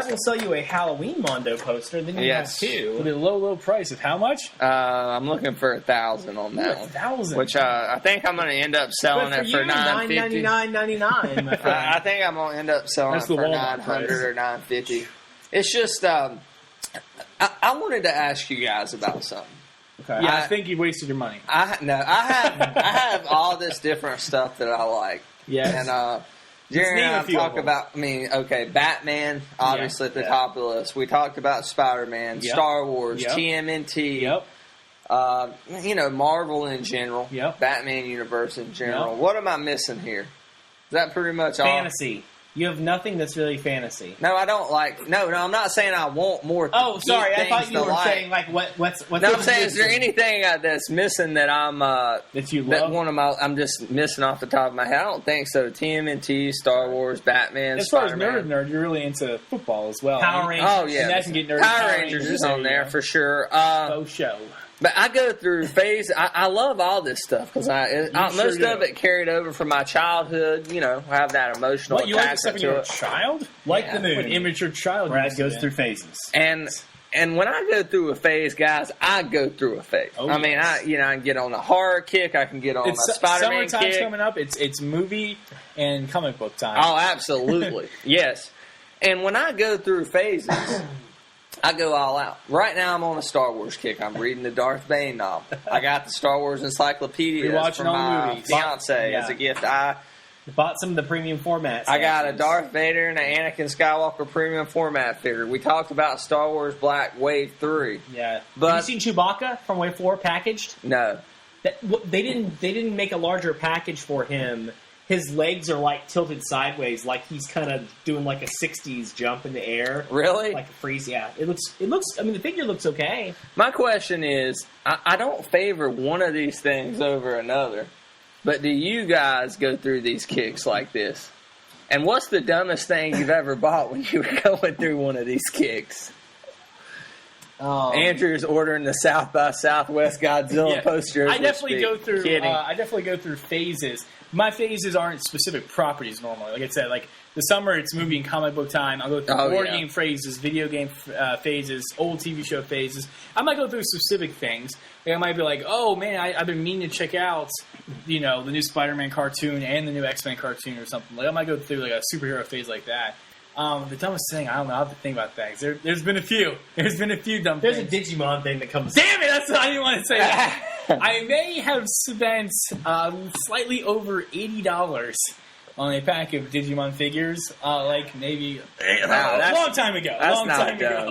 will sell you a Halloween Mondo poster, then you have two. With a low price of how much? I'm looking for $1,000 on that one. $1,000? Which I think I'm going to end up selling it for $950. $999. I think I'm going to end up selling it for $900 or $950. It's just, I wanted to ask you guys about something. Okay. Yeah, I think you wasted your money. I have all this different stuff that I like. Yes. And, Jerry and I talk about, Batman, obviously at the top of the list. We talked about Spider-Man, Star Wars, TMNT, Marvel in general, Batman universe in general. What am I missing here? Is that pretty much all? Fantasy. You have nothing that's really fantasy. No, I don't like. No, I'm not saying I want more. Oh, sorry. I thought you were saying what's. No, I'm saying is there anything that's missing that I'm that you love? I'm just missing off the top of my head. I don't think so. TMNT, Star Wars, Batman, as far as nerd, you're really into football as well. Power Rangers. Oh yeah, and that can get nerdy. Power Rangers is on there for sure. Show. But I go through phase. I love all this stuff because most of it carried over from my childhood. I have that emotional attachment you like the stuff when you were a child? Like the moon. An immature child. Brad goes through phases. And when I go through a phase, guys, I go through a phase. Oh, I can get on a horror kick. I can get on a Spider-Man kick. Summertime's coming up. It's movie and comic book time. Oh, absolutely. Yes. And when I go through phases, I go all out. Right now, I'm on a Star Wars kick. I'm reading the Darth Bane novel. I got the Star Wars encyclopedia from my fiance as a gift. I bought some of the premium formats. I got a Darth Vader and an Anakin Skywalker premium format figure. We talked about Star Wars Black Wave 3. Yeah. Have you seen Chewbacca from Wave 4 packaged? No. They didn't make a larger package for him. His legs are tilted sideways, like he's kind of doing like a '60s jump in the air. Really? Like a freeze. Yeah. It looks. I mean, the figure looks okay. My question is, I don't favor one of these things over another, but do you guys go through these kicks like this? And what's the dumbest thing you've ever bought when you were going through one of these kicks? Andrew's ordering the South by Southwest Godzilla poster. I definitely go through phases. My phases aren't specific properties normally. Like I said, like the summer it's movie and comic book time. I'll go through board game phases, video game phases, old TV show phases. I might go through specific things. Like I might be like, oh man, I've been meaning to check out, the new Spider-Man cartoon and the new X-Men cartoon or something. Like I might go through like a superhero phase like that. The dumbest thing, I don't know. I have to think about things. There's been a few. There's been a few dumb things. There's a Digimon thing that comes. Damn it! I didn't want to say that. I may have spent slightly over $80 on a pack of Digimon figures. Maybe a long time ago.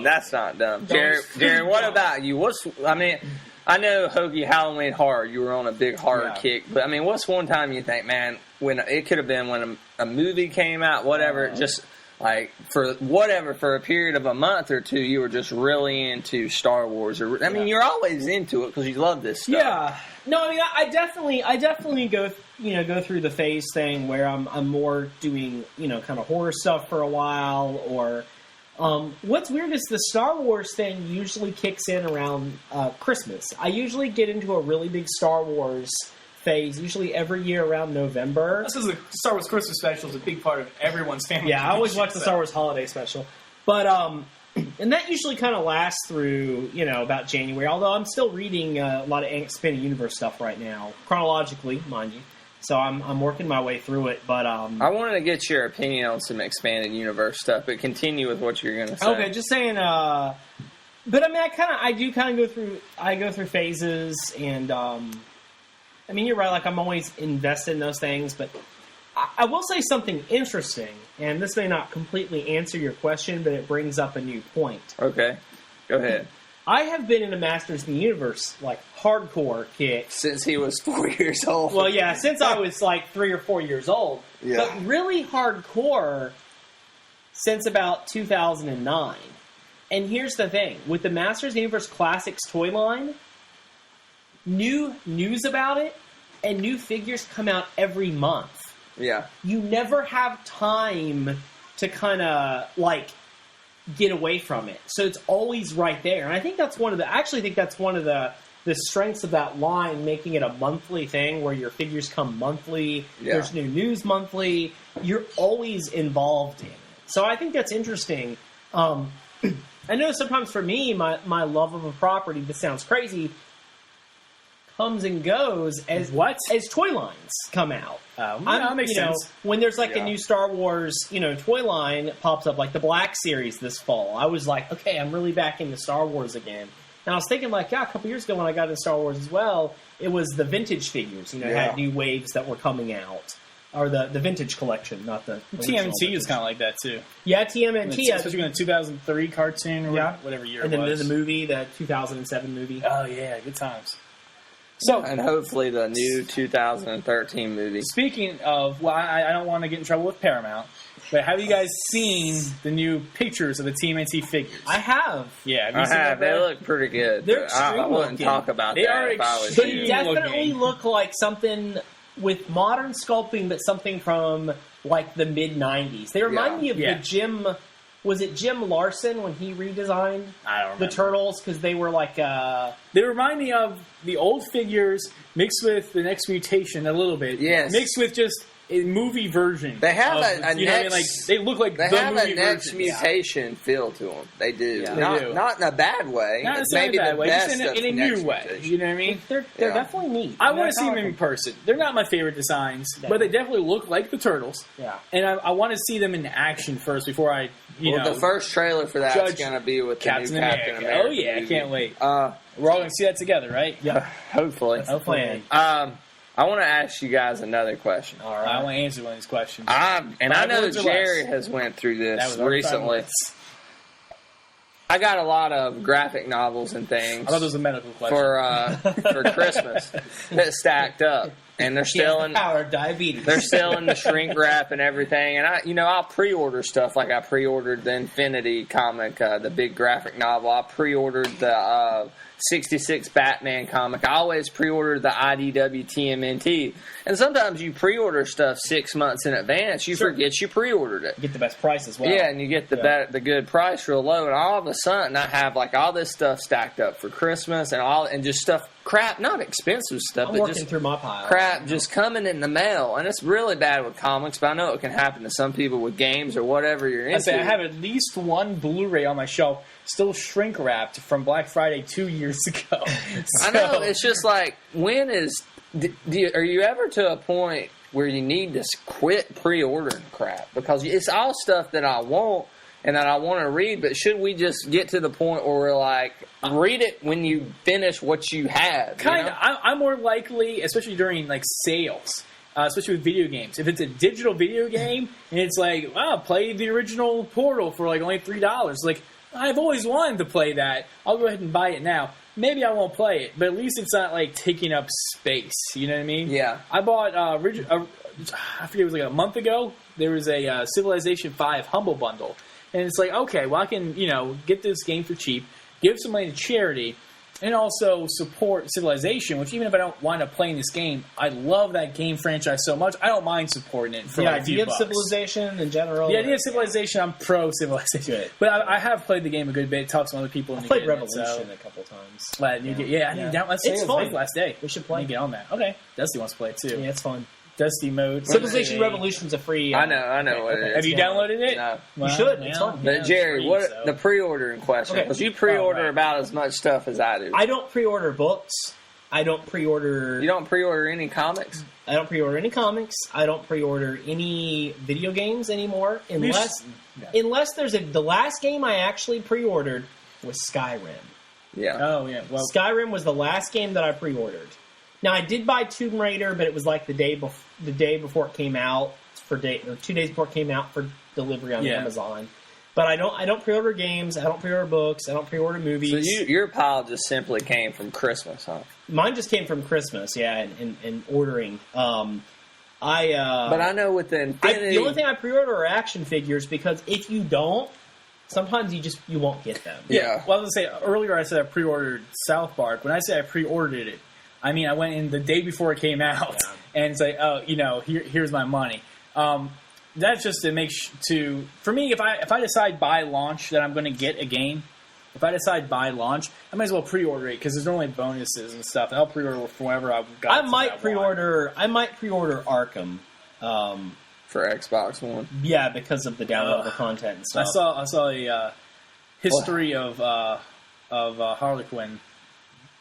That's not dumb. Jared, what about you? I know Hoagie Halloween Horror. You were on a big horror kick, but what's one time you think, man, when it could have been when a movie came out, whatever, just. Like, for a period of a month or two, you were just really into Star Wars. You're always into it because you love this stuff. Yeah. No, I definitely go through the phase thing where I'm more doing, kind of horror stuff for a while, or What's weird is the Star Wars thing usually kicks in around Christmas. I usually get into a really big Star Wars phase, usually every year around November. This is the Star Wars Christmas special is a big part of everyone's family. Yeah, I always watch the Star Wars holiday special. But, and that usually kind of lasts through, about January, although I'm still reading a lot of Expanded Universe stuff right now, chronologically, mind you. So I'm working my way through it, but I wanted to get your opinion on some Expanded Universe stuff, but continue with what you're going to say. Okay, just saying. But I mean, I do go through phases, and I mean, you're right. Like I'm always invested in those things, but I will say something interesting, and this may not completely answer your question, but it brings up a new point. Okay, go ahead. I have been in a Masters of the Universe, hardcore kick. Since he was 4 years old. Well, yeah, since I was 3 or 4 years old. Yeah. But really hardcore since about 2009. And here's the thing. With the Masters of the Universe Classics toy line, new news about it and new figures come out every month. Yeah. You never have time to kind of, get away from it. So it's always right there. And I think that's one of the strengths of that line, making it a monthly thing where your figures come monthly. Yeah. There's new news monthly. You're always involved in it. So I think that's interesting. I know sometimes for me, my love of a property, this sounds crazy, comes and goes as toy lines come out. That makes sense. When there's a new Star Wars, toy line that pops up, like the Black Series this fall, I was like, okay, I'm really back into Star Wars again. And I was thinking, a couple years ago when I got into Star Wars as well, it was the vintage figures. Had new waves that were coming out. Or the vintage collection, not the TMNT is kind of like that, too. Yeah, TMNT. Especially in the 2003 cartoon or whatever year it was. And then the movie, the 2007 movie. Oh, yeah, good times. So, and hopefully the new 2013 movie. Speaking of, I don't want to get in trouble with Paramount, but have you guys seen the new pictures of the TMNT figures? I have. Yeah, I have. They look pretty good. They're extreme I wouldn't looking. talk about they that are if I was They you. definitely look like something with modern sculpting, but something from the mid '90s. They remind me of the Jim. Was it Jim Larson when he redesigned I don't remember. the Turtles? Because they were They remind me of the old figures mixed with the Next Mutation a little bit. Yes. Mixed with just a movie version. They have a you know what I mean? They look like they the have movie a Next version. Mutation feel to them. They do. Yeah. Not They do. Not in a bad way. Not It's necessarily maybe a bad the way, best just of in a Next new way. Mutation. You know what I mean? they're definitely neat. I want to see them powerful. in person. They're not my favorite designs, but they definitely look like the Turtles. Yeah. And I want to see them in action first before I, the first trailer for that's judge going to be with Captain the new Captain America. Oh, yeah, I movie. can't wait. We're all going to see that together, right? Yeah. Hopefully. No plan. I want to ask you guys another question. All right. I want to answer one of these questions. I know words or Jerry less? has went through That this was our recently. I got a lot of graphic novels and things I thought it was a medical question. for Christmas that stacked up, and they're still in Power of diabetes. they're still in the shrink wrap and everything. And I'll pre-order stuff, like I pre-ordered the Infinity comic, the big graphic novel. I pre-ordered the 66 Batman comic. I always pre-ordered the IDW TMNT. And sometimes you pre-order stuff 6 months in advance. You forget you pre-ordered it. Get the best price as well. Yeah, and you get the good price real low. And all of a sudden, I have all this stuff stacked up for Christmas and just stuff, crap, not expensive stuff, I'm but working just through my pile. crap just coming in the mail. And it's really bad with comics, but I know it can happen to some people with games or whatever you're into. I have at least one Blu-ray on my shelf still shrink wrapped from Black Friday 2 years ago. I know, it's just when is... are you ever to a point where you need to quit pre-ordering crap? Because it's all stuff that I want and that I want to read, but should we just get to the point where we're read it when you finish what you have? Kind of. I'm more likely, especially during sales, especially with video games. If it's a digital video game and it's play the original Portal for only $3. I've always wanted to play that. I'll go ahead and buy it now. Maybe I won't play it, but at least it's not taking up space. You know what I mean? Yeah. I bought I forget, it was a month ago. There was a Civilization 5 Humble Bundle, and it's okay, well I can get this game for cheap, give some money to charity, And also support Civilization, which even if I don't wind up playing this game, I love that game franchise so much, I don't mind supporting it for the like a few idea of bucks. Civilization in general. The idea of Civilization, I'm pro Civilization. Good. But I have played the game a good bit, talked to some other people. I played Revolution a couple times. I need to get let's say It's it was fun. late last day. We should play. I need to get on that. Okay. Dusty wants to play it too. Yeah, it's fun. Dusty mode. Civilization Revolution's a free. I know what it is. Have you downloaded it? No. Well, You should. It's fun. But Jerry, what so. the pre-ordering question? Okay. Because you pre-order Oh, right. about as much stuff as I do. I don't pre-order books. I don't pre-order. You don't pre-order any comics? I don't pre-order any comics. I don't pre-order any video games anymore, unless there's the last game I actually pre-ordered was Skyrim. Yeah. Oh yeah. Well, Skyrim was the last game that I pre-ordered. Now I did buy Tomb Raider, but it was like the day before it came out 2 days before it came out for delivery on Amazon. But I don't pre-order games. I don't pre-order books. I don't pre-order movies. So your pile just simply came from Christmas, huh? Mine just came from Christmas, and ordering. But I know with the Infinity... the only thing I pre-order are action figures, because if you don't, sometimes you won't get them. Yeah. Well, I was going to say, earlier I said I pre-ordered South Park. When I say I pre-ordered it, I mean I went in the day before it came out and say, here's my money. That's just to make for me, if I decide by launch that I'm going to get a game, if I decide by launch, I might as well pre-order it because there's normally bonuses and stuff. And I'll pre-order for whatever I've got. I might pre-order Arkham. For Xbox One. Yeah, because of the downloadable content and stuff. I saw a history of Harley Quinn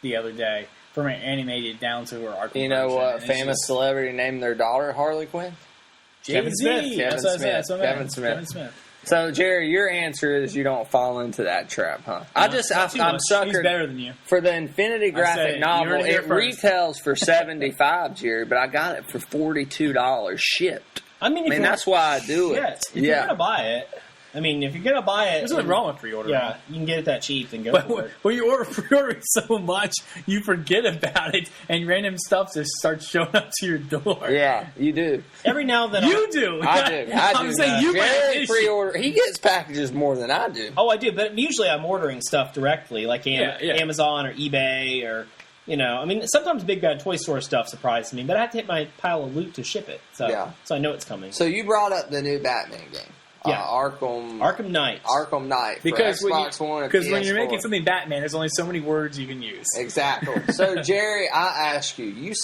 the other day, from an animated down to her Arkham. You know version, what famous celebrity named their daughter Harley Quinn? Kevin Smith. Kevin Smith. So, Jerry, your answer is you don't fall into that trap, huh? No, I'm He's suckered better than you. for the Infinity graphic novel. It first. retails for $75, Jerry, but I got it for $42 shipped. I mean, that's why I do it. If you're going to buy it, if you're going to buy it... There's nothing wrong with pre-ordering. Yeah, you can get it that cheap, then go for it. When you pre-order so much, you forget about it, and random stuff just starts showing up to your door. Yeah, you do. Every now and then... You do. I do. I'm saying you Jerry pre-order. He gets packages more than I do. Oh, I do, but usually I'm ordering stuff directly, like Amazon or eBay or... sometimes Big Bad Toy Store stuff surprises me, but I have to hit my pile of loot to ship it. So I know it's coming. So you brought up the new Batman game. Yeah. Arkham Knight. Arkham Knight. Because when you're making PS4. something Batman, there's only so many words you can use. Exactly. So, Jerry, I ask you, you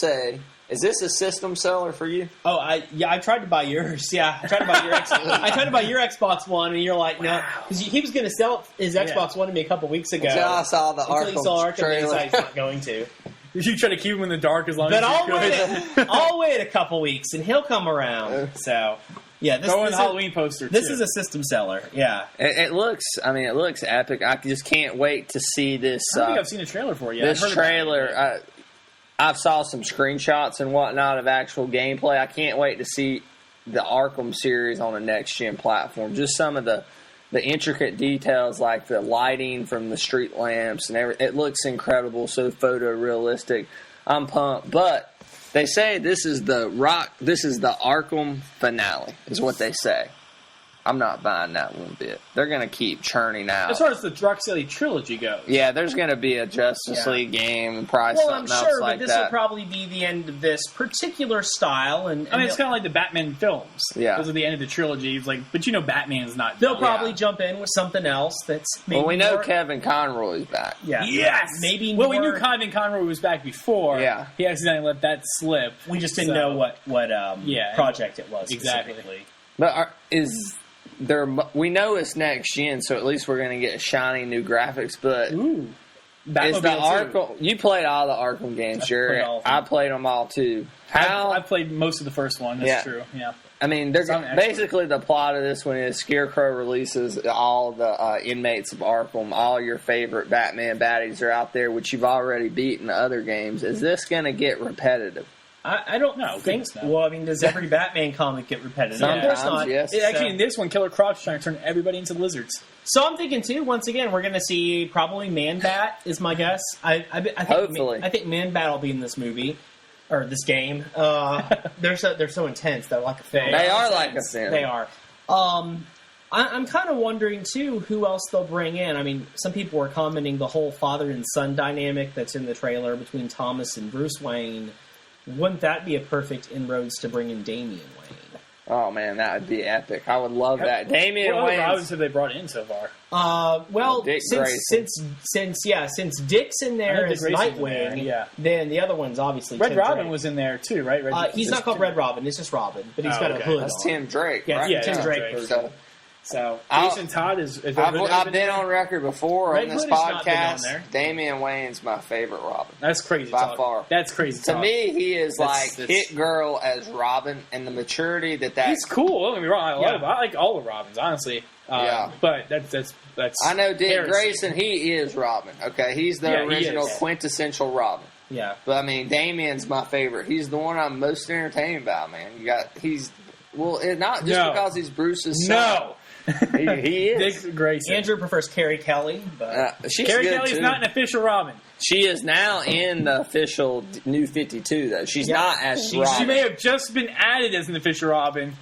is this a system seller for you? Oh, I tried to buy yours. Yeah, I tried to buy your I tried to buy your Xbox One, and you're like, no, because he was going to sell his Xbox One to me a couple weeks ago. Until I saw the Arkham trailer. He's not going to. You try to keep him in the dark as long But as you could. I'll wait a couple weeks, and he'll come around. So, yeah, throw in the Halloween poster. This is a system seller. Yeah, it looks epic. I just can't wait to see this. I don't think I've seen a trailer for it yet. This trailer, I've saw some screenshots and whatnot of actual gameplay. I can't wait to see the Arkham series on a next-gen platform. Just some of the intricate details, like the lighting from the street lamps and everything. It looks incredible, so photorealistic. I'm pumped. But they say this is the Arkham finale, is what they say. I'm not buying that one bit. They're going to keep churning out. As far as the Rocksteady trilogy goes. Yeah, there's going to be a Justice League game and probably something else like that. But this will probably be the end of this particular style. And it's kind of like the Batman films. Yeah. Those are the end of the trilogy. It's like, but Batman's not. They'll probably jump in with something else that's maybe we know Kevin Conroy's back. Yeah. Yes! Maybe Well, we knew Kevin Conroy was back before. Yeah. He accidentally let that slip. We just didn't know what project it was. Exactly. Specifically. But we know it's next gen, so at least we're going to get shiny new graphics. But Ooh, is the Arkham? You played all the Arkham games, Jerry. I played them all too. I played most of the first one. That's true. Yeah. I mean, basically the plot of this one is Scarecrow releases all the inmates of Arkham. All your favorite Batman baddies are out there, which you've already beaten in other games. Is this going to get repetitive? I don't think so. Well, does every Batman comic get repetitive? Sometimes, of course not. yes. Actually, in this one, Killer Croc is trying to turn everybody into lizards. So I'm thinking, too, once again, we're going to see probably Man-Bat is my guess. Hopefully. I think Man-Bat will be in this movie, or this game. They're so intense. They're like a film. They are like a film. They are. I'm kind of wondering, too, who else they'll bring in. I mean, some people were commenting the whole father and son dynamic that's in the trailer between Thomas and Bruce Wayne. Wouldn't that be a perfect inroads to bring in Damian Wayne? Oh, man, that would be epic. I would love that. Damian What Wayne. other Robins have they brought in so far? Dick since Dick's in there as Nightwing, then the other one's obviously Red Tim Robin Drake. was in there too, right? He's not called Red Robin; it's just Robin, but he's got a hood. That's on. Tim Drake, Yeah, right? yeah, Tim Drake version. So Jason Todd is. I've been on record before Red on this Hood has not been on podcast. there. Damian Wayne's my favorite Robin. That's crazy. By far. That's crazy. To me, he is That's- Hit Girl as Robin, and the maturity that. He's cool. Don't get me wrong. I like all the Robins, honestly. But that's. I know Dick heresy. Grayson. He is Robin. Okay, he's the original he is. quintessential Robin. Yeah, but I mean, Damian's my favorite. He's the one I'm most entertained by. Man, not just because he's Bruce's son. No. He is. Dick Grayson. Andrew prefers Carrie Kelly, but she's Carrie good Kelly's too. not an official Robin. She is now in the official New 52, though. She's not as Robin. She may have just been added as an official Robin,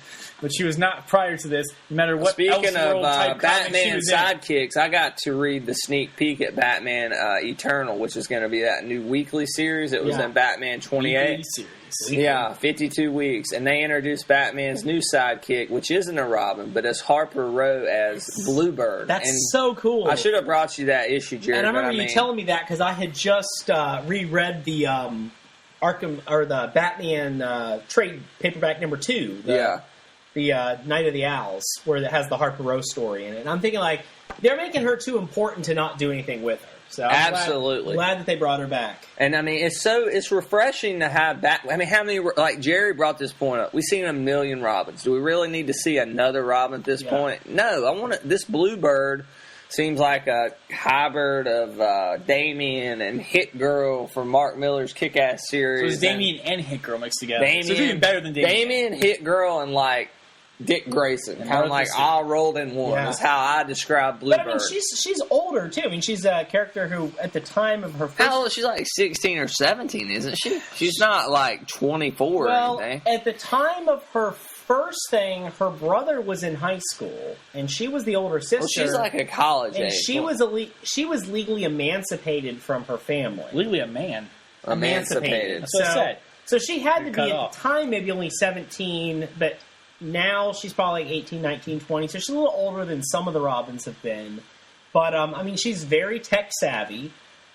but she was not prior to this. No matter what. Speaking of type Batman sidekicks, I got to read the sneak peek at Batman Eternal, which is going to be that new weekly series. It was in Batman 28. series. Yeah, 52 weeks. And they introduced Batman's new sidekick, which isn't a Robin, but it's Harper Row as Bluebird. That's so cool. I should have brought you that issue, Jared. And I remember you telling me that because I had just reread the Arkham or the Batman trade paperback number 2. The Night of the Owls, where it has the Harper Row story in it. And I'm thinking, like, they're making her too important to not do anything with her. So I'm absolutely glad that they brought her back. And I mean, it's refreshing to have how many, like Jerry brought this point up. We've seen a million Robins. Do we really need to see another Robin at this point? No. This Bluebird seems like a hybrid of Damian and Hit Girl from Mark Miller's Kick-Ass series. So it's Damian and Hit Girl mixed together. Damian, so it's even better than Damian. Damian, Hit Girl, and like Dick Grayson, kind of like all rolled in one. That's how I describe Bluebird. But I mean, she's older too. I mean, she's a character who, at the time of her first, how old? She's like 16 or 17, isn't she? She's not like 24 well, or anything. At the time of her first thing, her brother was in high school, and she was the older sister. Well, she's like a college and age. she was legally emancipated from her family. Legally a man. Emancipated. That's what I said. So she had to be cut at off. the time maybe only 17, but now she's probably like 18, 19, 20. So she's a little older than some of the Robins have been. But I mean, she's very tech savvy.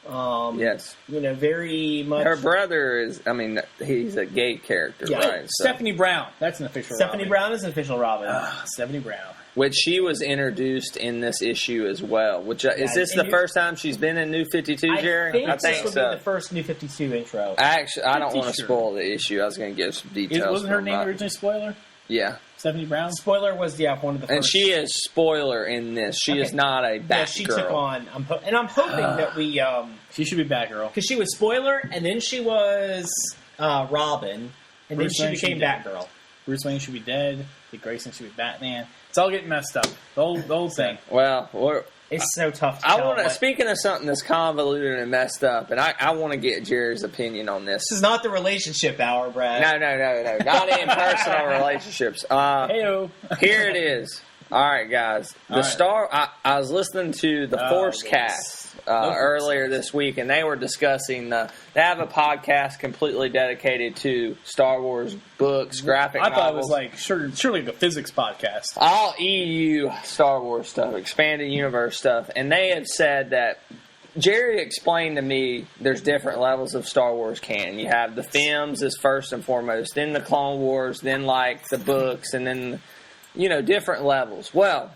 Yes. You know, very much. Her brother is, I mean, he's a gay character, right? So, Stephanie Brown. That's an official Stephanie Robin. Brown is an official Robin. Stephanie Brown. which she was introduced in this issue as well. Which is this the first time she's been in New 52, Jerry? I think this will be the first New 52 intro. Actually, I don't want to spoil the issue. I was going to give some details. Wasn't her name originally Spoiler? Yeah. Stephanie Brown? Spoiler was, one of the first. And she is Spoiler in this. She is not a Batgirl. Yeah, she took on... and I'm hoping that we... she should be Batgirl. Because she was Spoiler, and then she was Robin, and Bruce then Wayne she became Batgirl. Bruce Wayne should be dead. Dick Grayson should be Batman. It's all getting messed up. The whole thing. Well, it's so tough to tell. Speaking of something that's convoluted and messed up, and I want to get Jerry's opinion on this. This is not the relationship hour, Brad. No. Not in personal relationships. Heyo. Here it is. All right, guys. I was listening to the Force Cast earlier this week, and they were discussing. They have a podcast completely dedicated to Star Wars books, graphic novels. I thought it was like surely the physics podcast. All EU Star Wars stuff, expanded universe stuff, and they have said that. Jerry explained to me there's different levels of Star Wars canon. You have the films as first and foremost, then the Clone Wars, then like the books, and then different levels. Well,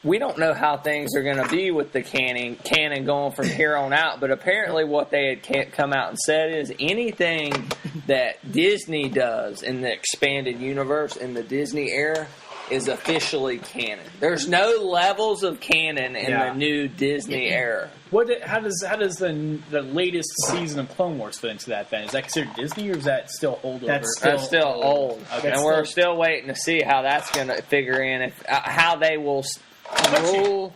we don't know how things are going to be with the canon going from here on out, but apparently what they had come out and said is anything that Disney does in the expanded universe in the Disney era is officially canon. There's no levels of canon in the new Disney era. How does the latest season of Clone Wars fit into that then? Is that considered Disney or is that still holdover? That's still old. Okay. And we're still waiting to see how that's going to figure in, how they will rule.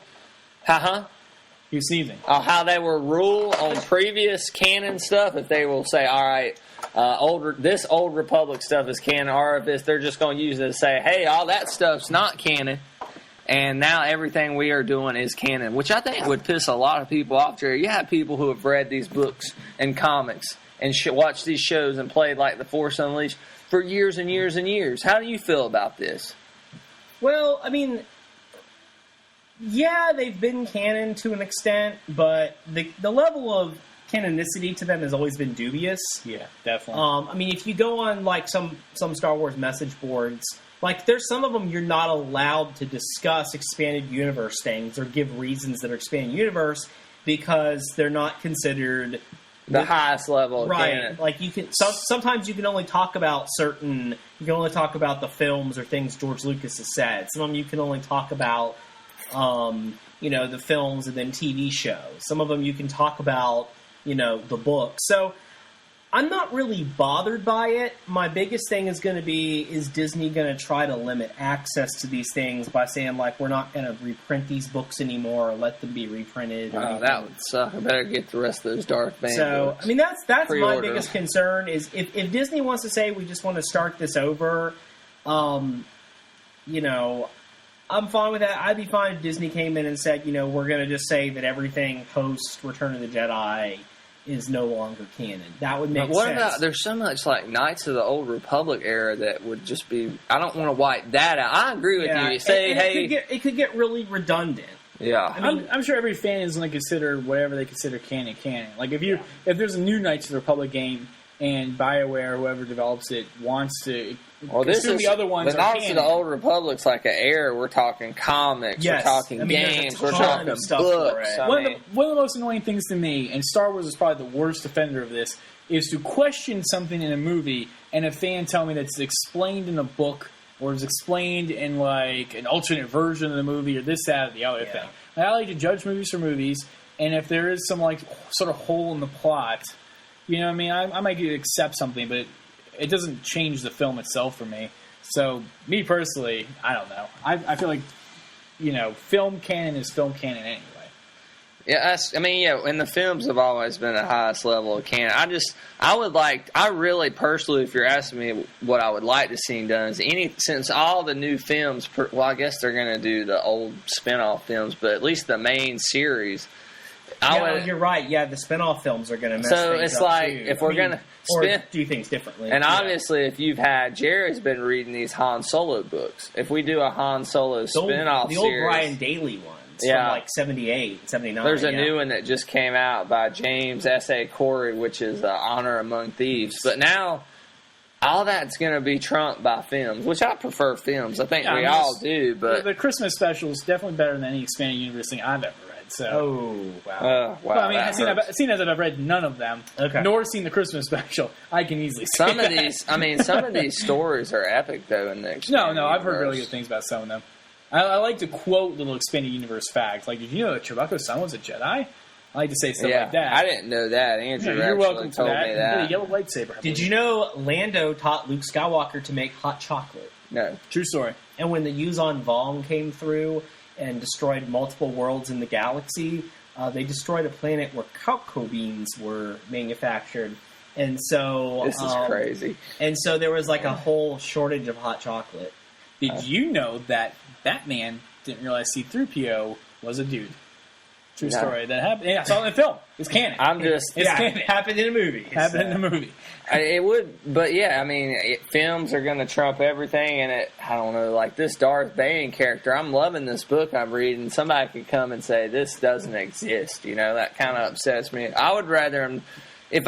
He was sneezing. How they will rule on previous canon stuff, if they will say, all right, this Old Republic stuff is canon, or if they're just going to use it to say, hey, all that stuff's not canon, and now everything we are doing is canon, which I think would piss a lot of people off, Jerry. You have people who have read these books and comics and watched these shows and played like The Force Unleashed for years and years and years. How do you feel about this? Well, I mean, yeah, they've been canon to an extent, but the level of canonicity to them has always been dubious. Yeah, definitely. I mean, if you go on like some Star Wars message boards, like there's some of them you're not allowed to discuss expanded universe things or give reasons that are expanded universe because they're not considered the highest level of canon. Like you can sometimes you can only talk about the films or things George Lucas has said. Some of them you can only talk about the films and then TV shows. Some of them you can talk about, the book. So I'm not really bothered by it. My biggest thing is going to be, is Disney going to try to limit access to these things by saying, like, we're not going to reprint these books anymore or let them be reprinted? Oh, that would suck. I better get the rest of those Darth Bane books. I mean, that's my biggest concern is if Disney wants to say we just want to start this over, I'm fine with that. I'd be fine if Disney came in and said, we're going to just say that everything post Return of the Jedi is no longer canon. That would make sense. What about, there's so much like Knights of the Old Republic era that would just be, I don't want to wipe that out. I agree with you. It could get really redundant. Yeah. I'm sure every fan is going to consider whatever they consider canon. Like if there's a new Knights of the Republic game and BioWare, whoever develops it, wants to assume the other ones the are Knights canon. of the Old Republic's like an era. We're talking comics, Yes. we're talking games, we're talking books. One of the most annoying things to me, and Star Wars is probably the worst offender of this, is to question something in a movie and a fan tell me that it's explained in a book or it's explained in like an alternate version of the movie or this, that, or the other thing. I like to judge movies for movies, and if there is some like sort of hole in the plot, you know what I mean? I might accept something, but it doesn't change the film itself for me. So, me personally, I don't know. I feel like, film canon is film canon anyway. Yeah, and the films have always been the highest level of canon. I really personally, if you're asking me what I would like to see done, is since all the new films, well, I guess they're going to do the old spin-off films, but at least the main series. You're right. Yeah, the spin-off films are going to mess so things it's up like too. if we're going to do things differently. And obviously, if you've had Jerry's been reading these Han Solo books. If we do a Han Solo spin-off the series, old Brian Daly ones from like 78, 79. There's a new one that just came out by James S.A. Corey, which is Honor Among Thieves. But now, all that's going to be trumped by films, which I prefer films. I think we all do. But the Christmas special is definitely better than any expanded universe thing I've ever read. So, wow. Well, I mean, seeing as I've read none of them, nor seen the Christmas special, I can easily say some of these stories are epic, though. In the I've heard really good things about some of them. I like to quote little expanded universe facts. Like, did you know that Chewbacca's son was a Jedi? I like to say stuff like that. I didn't know that. Andrew you're welcome told to that. me that. A yellow lightsaber. Did you know Lando taught Luke Skywalker to make hot chocolate? No. True story. And when the Yuzon Vong came through and destroyed multiple worlds in the galaxy, they destroyed a planet where cocoa beans were manufactured. And so this is crazy. And so there was like a whole shortage of hot chocolate. Did you know that Batman didn't realize C-3PO was a dude? True story. That happened. Yeah, I saw it in the film. It's canon. It happened in a movie. Happened in a movie. It would, but yeah, films are going to trump everything, and I don't know, like this Darth Bane character, I'm loving this book I'm reading. Somebody could come and say, this doesn't exist, that kind of upsets me. I would rather him, if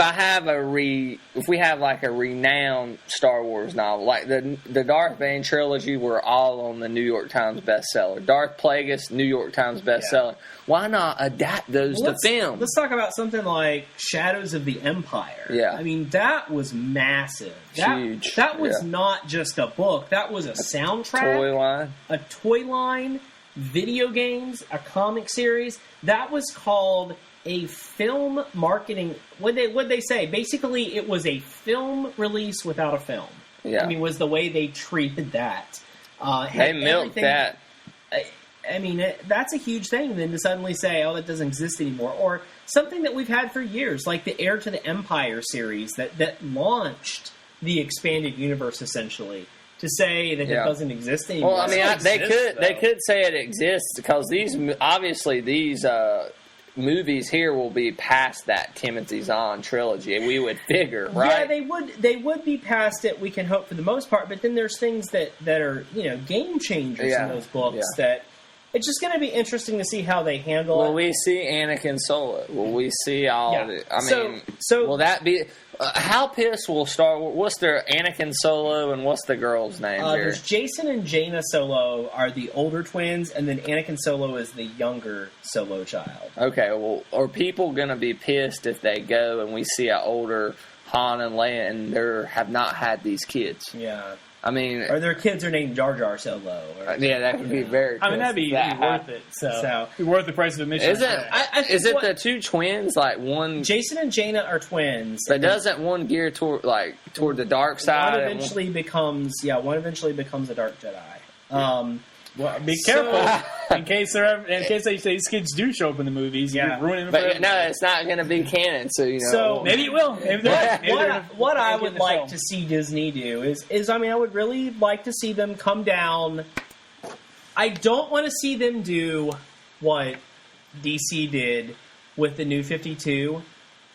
we have like a renowned Star Wars novel, like the Darth Bane trilogy were all on the New York Times bestseller. Darth Plagueis, New York Times bestseller. Yeah. Why not adapt those to film? Let's talk about something like Shadows of the Empire. Yeah. I mean, that was massive. Huge. That was not just a book. That was a soundtrack. Toy line. A toy line, video games, a comic series. That was called a film marketing. What'd they say? Basically, it was a film release without a film. Yeah. I mean, was the way they treated that. They milked that. I mean, that's a huge thing. Then to suddenly say, "Oh, that doesn't exist anymore," or something that we've had for years, like the Heir to the Empire series that launched the expanded universe, essentially, to say that it doesn't exist anymore. Well, I mean, they could say it exists because these movies here will be past that Timothy Zahn trilogy. We would figure, right? Yeah, they would be past it. We can hope for the most part, but then there's things that are game changers in those books that. It's just going to be interesting to see how they handle it. Will we see Anakin Solo? Will we see all of it? I mean, so will that be... how pissed will Star Wars... What's their Anakin Solo and what's the girl's name, there's Jason and Jaina Solo are the older twins, and then Anakin Solo is the younger Solo child. Okay, well, are people going to be pissed if they go and we see an older Han and Leia and they have not had these kids? Yeah. I mean... Or their kids are named Jar Jar Solo. Yeah, that would be very cool. I mean, that'd be worth it. So be worth the price of admission. Is it the two twins? Like one... Jason and Jaina are twins. But doesn't one gear toward the dark side? One eventually becomes a dark Jedi. Well, be careful in case these kids do show up in the movies. You're ruining it for everybody. No, it's not going to be canon. So maybe it will. What I would like to see Disney do is I would really like to see them come down. I don't want to see them do what DC did with the New 52,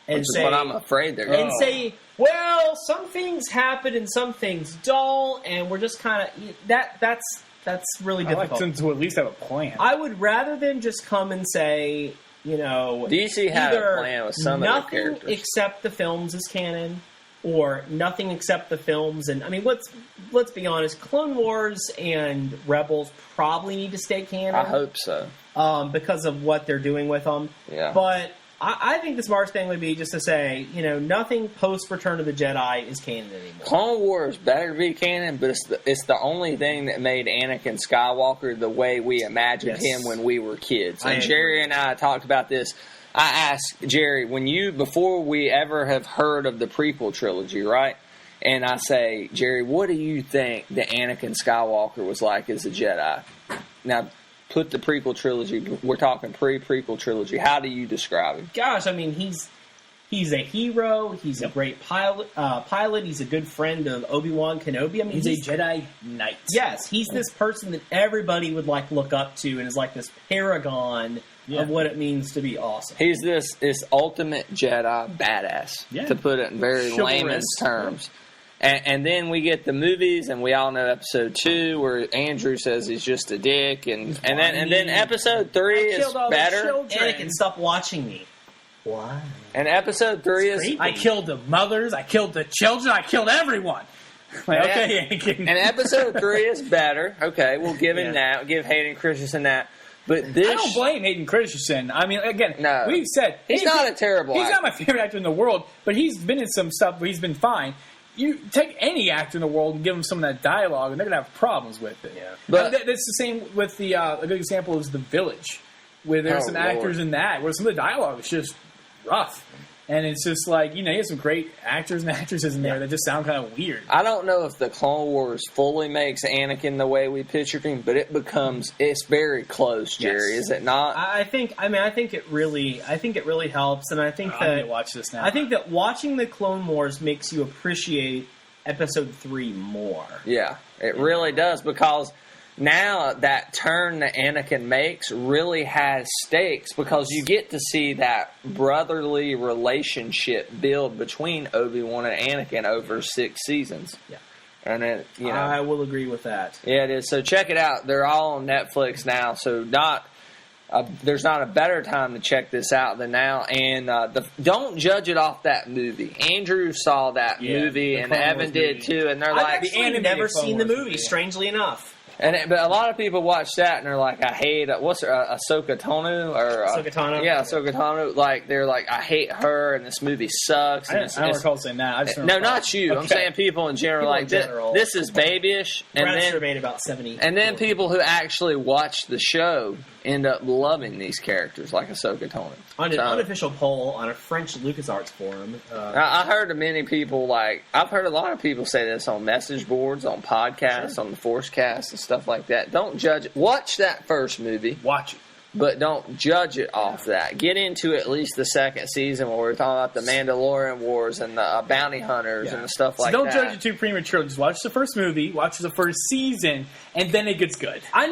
and say what I'm afraid they're going to say. Well, some things happen and some things don't, and we're just kind of That's really difficult. I like them to at least have a plan. I would rather them just come and say, DC had a plan with some of their characters. Nothing except the films is canon, or nothing except the films. And I mean, let's be honest, Clone Wars and Rebels probably need to stay canon. I hope so, because of what they're doing with them. Yeah, but. I think the smart thing would be just to say, nothing post Return of the Jedi is canon anymore. Clone Wars better be canon, but it's the only thing that made Anakin Skywalker the way we imagined him when we were kids. And Jerry and I talked about this. I asked Jerry, before we ever have heard of the prequel trilogy, right? And I say, Jerry, what do you think that Anakin Skywalker was like as a Jedi? Now, put the prequel trilogy. We're talking pre-prequel trilogy. How do you describe him? Gosh, I mean, he's a hero. He's a great pilot. He's a good friend of Obi-Wan Kenobi. I mean, he's a Jedi Knight. Yes, he's this person that everybody would look up to, and is like this paragon of what it means to be awesome. He's this ultimate Jedi badass, to put it in very layman's terms. And then we get the movies, and we all know episode 2 where Andrew says he's just a dick, and then episode 3 is better. Anakin, stop watching me. Why? And episode 3 is I killed the mothers, I killed the children, I killed everyone. Okay, Anakin. And episode 3 is better. Okay, we'll give him that. Give Hayden Christensen that. But this, I don't blame Hayden Christensen. I mean, again, no, we've said he's not a terrible actor. He's not my favorite actor in the world, but he's been in some stuff where he's been fine. You take any actor in the world and give them some of that dialogue, and they're going to have problems with it. Yeah. But that's the same with a good example is The Village, where there's some actors in that, where some of the dialogue is just rough. And it's just like, you have some great actors and actresses in there that just sound kind of weird. I don't know if the Clone Wars fully makes Anakin the way we pictured him, but it's very close, Jerry, is it not? I think it really helps, and I think I need to watch this now. I think that watching the Clone Wars makes you appreciate Episode 3 more. Yeah, it really does, because now that turn that Anakin makes really has stakes, because you get to see that brotherly relationship build between Obi-Wan and Anakin over 6 seasons. Yeah. And it, I will agree with that. Yeah, it is. So check it out. They're all on Netflix now. So there's not a better time to check this out than now. And don't judge it off that movie. Andrew saw that movie, and Evan did too. And they're I've actually never seen the movie, strangely enough. But a lot of people watch that and they're like, I hate what's her Ahsoka Tano or Ahsoka Tano. Yeah, Ahsoka Tano. Like they're like, I hate her and this movie sucks. I don't recall saying that. No, not you. Okay. I'm saying people in general. This is babyish. And then made about 70. And then people who actually watch the show end up loving these characters like Ahsoka Tano. On an unofficial poll on a French LucasArts forum. I heard many people, I've heard a lot of people say this on message boards, on podcasts, on the Forcecast and stuff like that. Don't judge it. Watch that first movie. Watch it. But don't judge it off that. Get into at least the second season where we're talking about the Mandalorian Wars and the bounty hunters and the stuff like that. Don't judge it too prematurely. Just watch the first movie, watch the first season, and then it gets good. I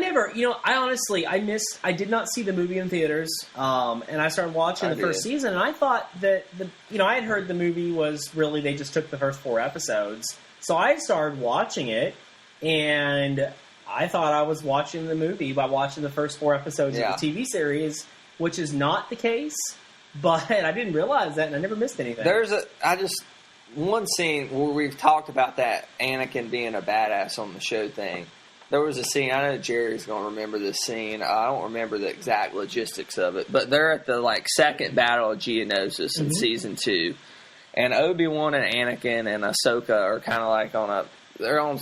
did not see the movie in theaters, and I started watching the first season, and I thought that, I had heard the movie was really, they just took the first 4 episodes. So I started watching it, and I thought I was watching the movie by watching the first 4 episodes of the TV series, which is not the case. But I didn't realize that, and I never missed anything. One scene where we've talked about that Anakin being a badass on the show thing. There was a scene, I know Jerry's going to remember this scene. I don't remember the exact logistics of it, but they're at the second battle of Geonosis in season 2, and Obi-Wan and Anakin and Ahsoka are kind of like on a. They're on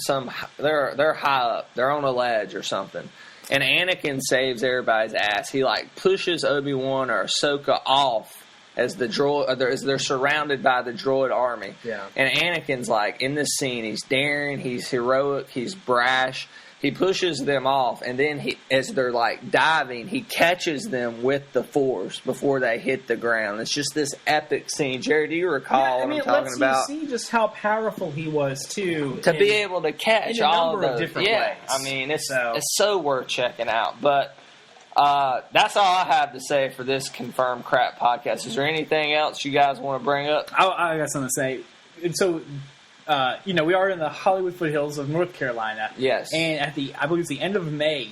they're high up. They're on a ledge or something. And Anakin saves everybody's ass. He pushes Obi-Wan or Ahsoka off as they're surrounded by the droid army. Yeah. And Anakin's in this scene, he's daring, he's heroic, he's brash. He pushes them off, and then as they're diving, he catches them with the Force before they hit the ground. It's just this epic scene. Jerry, do you recall what I'm talking about? You see just how powerful he was too, to be able to catch all of those different ways. I mean, it's so worth checking out. But that's all I have to say for this Confirmed Crap podcast. Is there anything else you guys want to bring up? I got something to say. And so. We are in the Hollywood foothills of North Carolina. Yes. And I believe it's the end of May,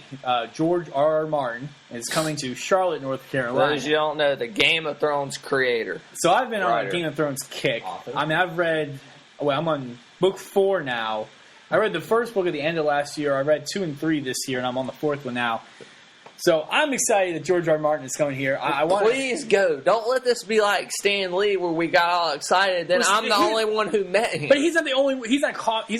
George R.R. Martin is coming to Charlotte, North Carolina. For those you don't know, the Game of Thrones creator. So I've been on a Game of Thrones kick. Author. I mean, I'm on book 4 now. I read the first book at the end of last year. I read 2 and 3 this year, and I'm on the 4th one now. So I'm excited that George R. R. Martin is coming here. Please go. Don't let this be like Stan Lee, where we got all excited. Then I'm the only one who met him. But he's not the only. He's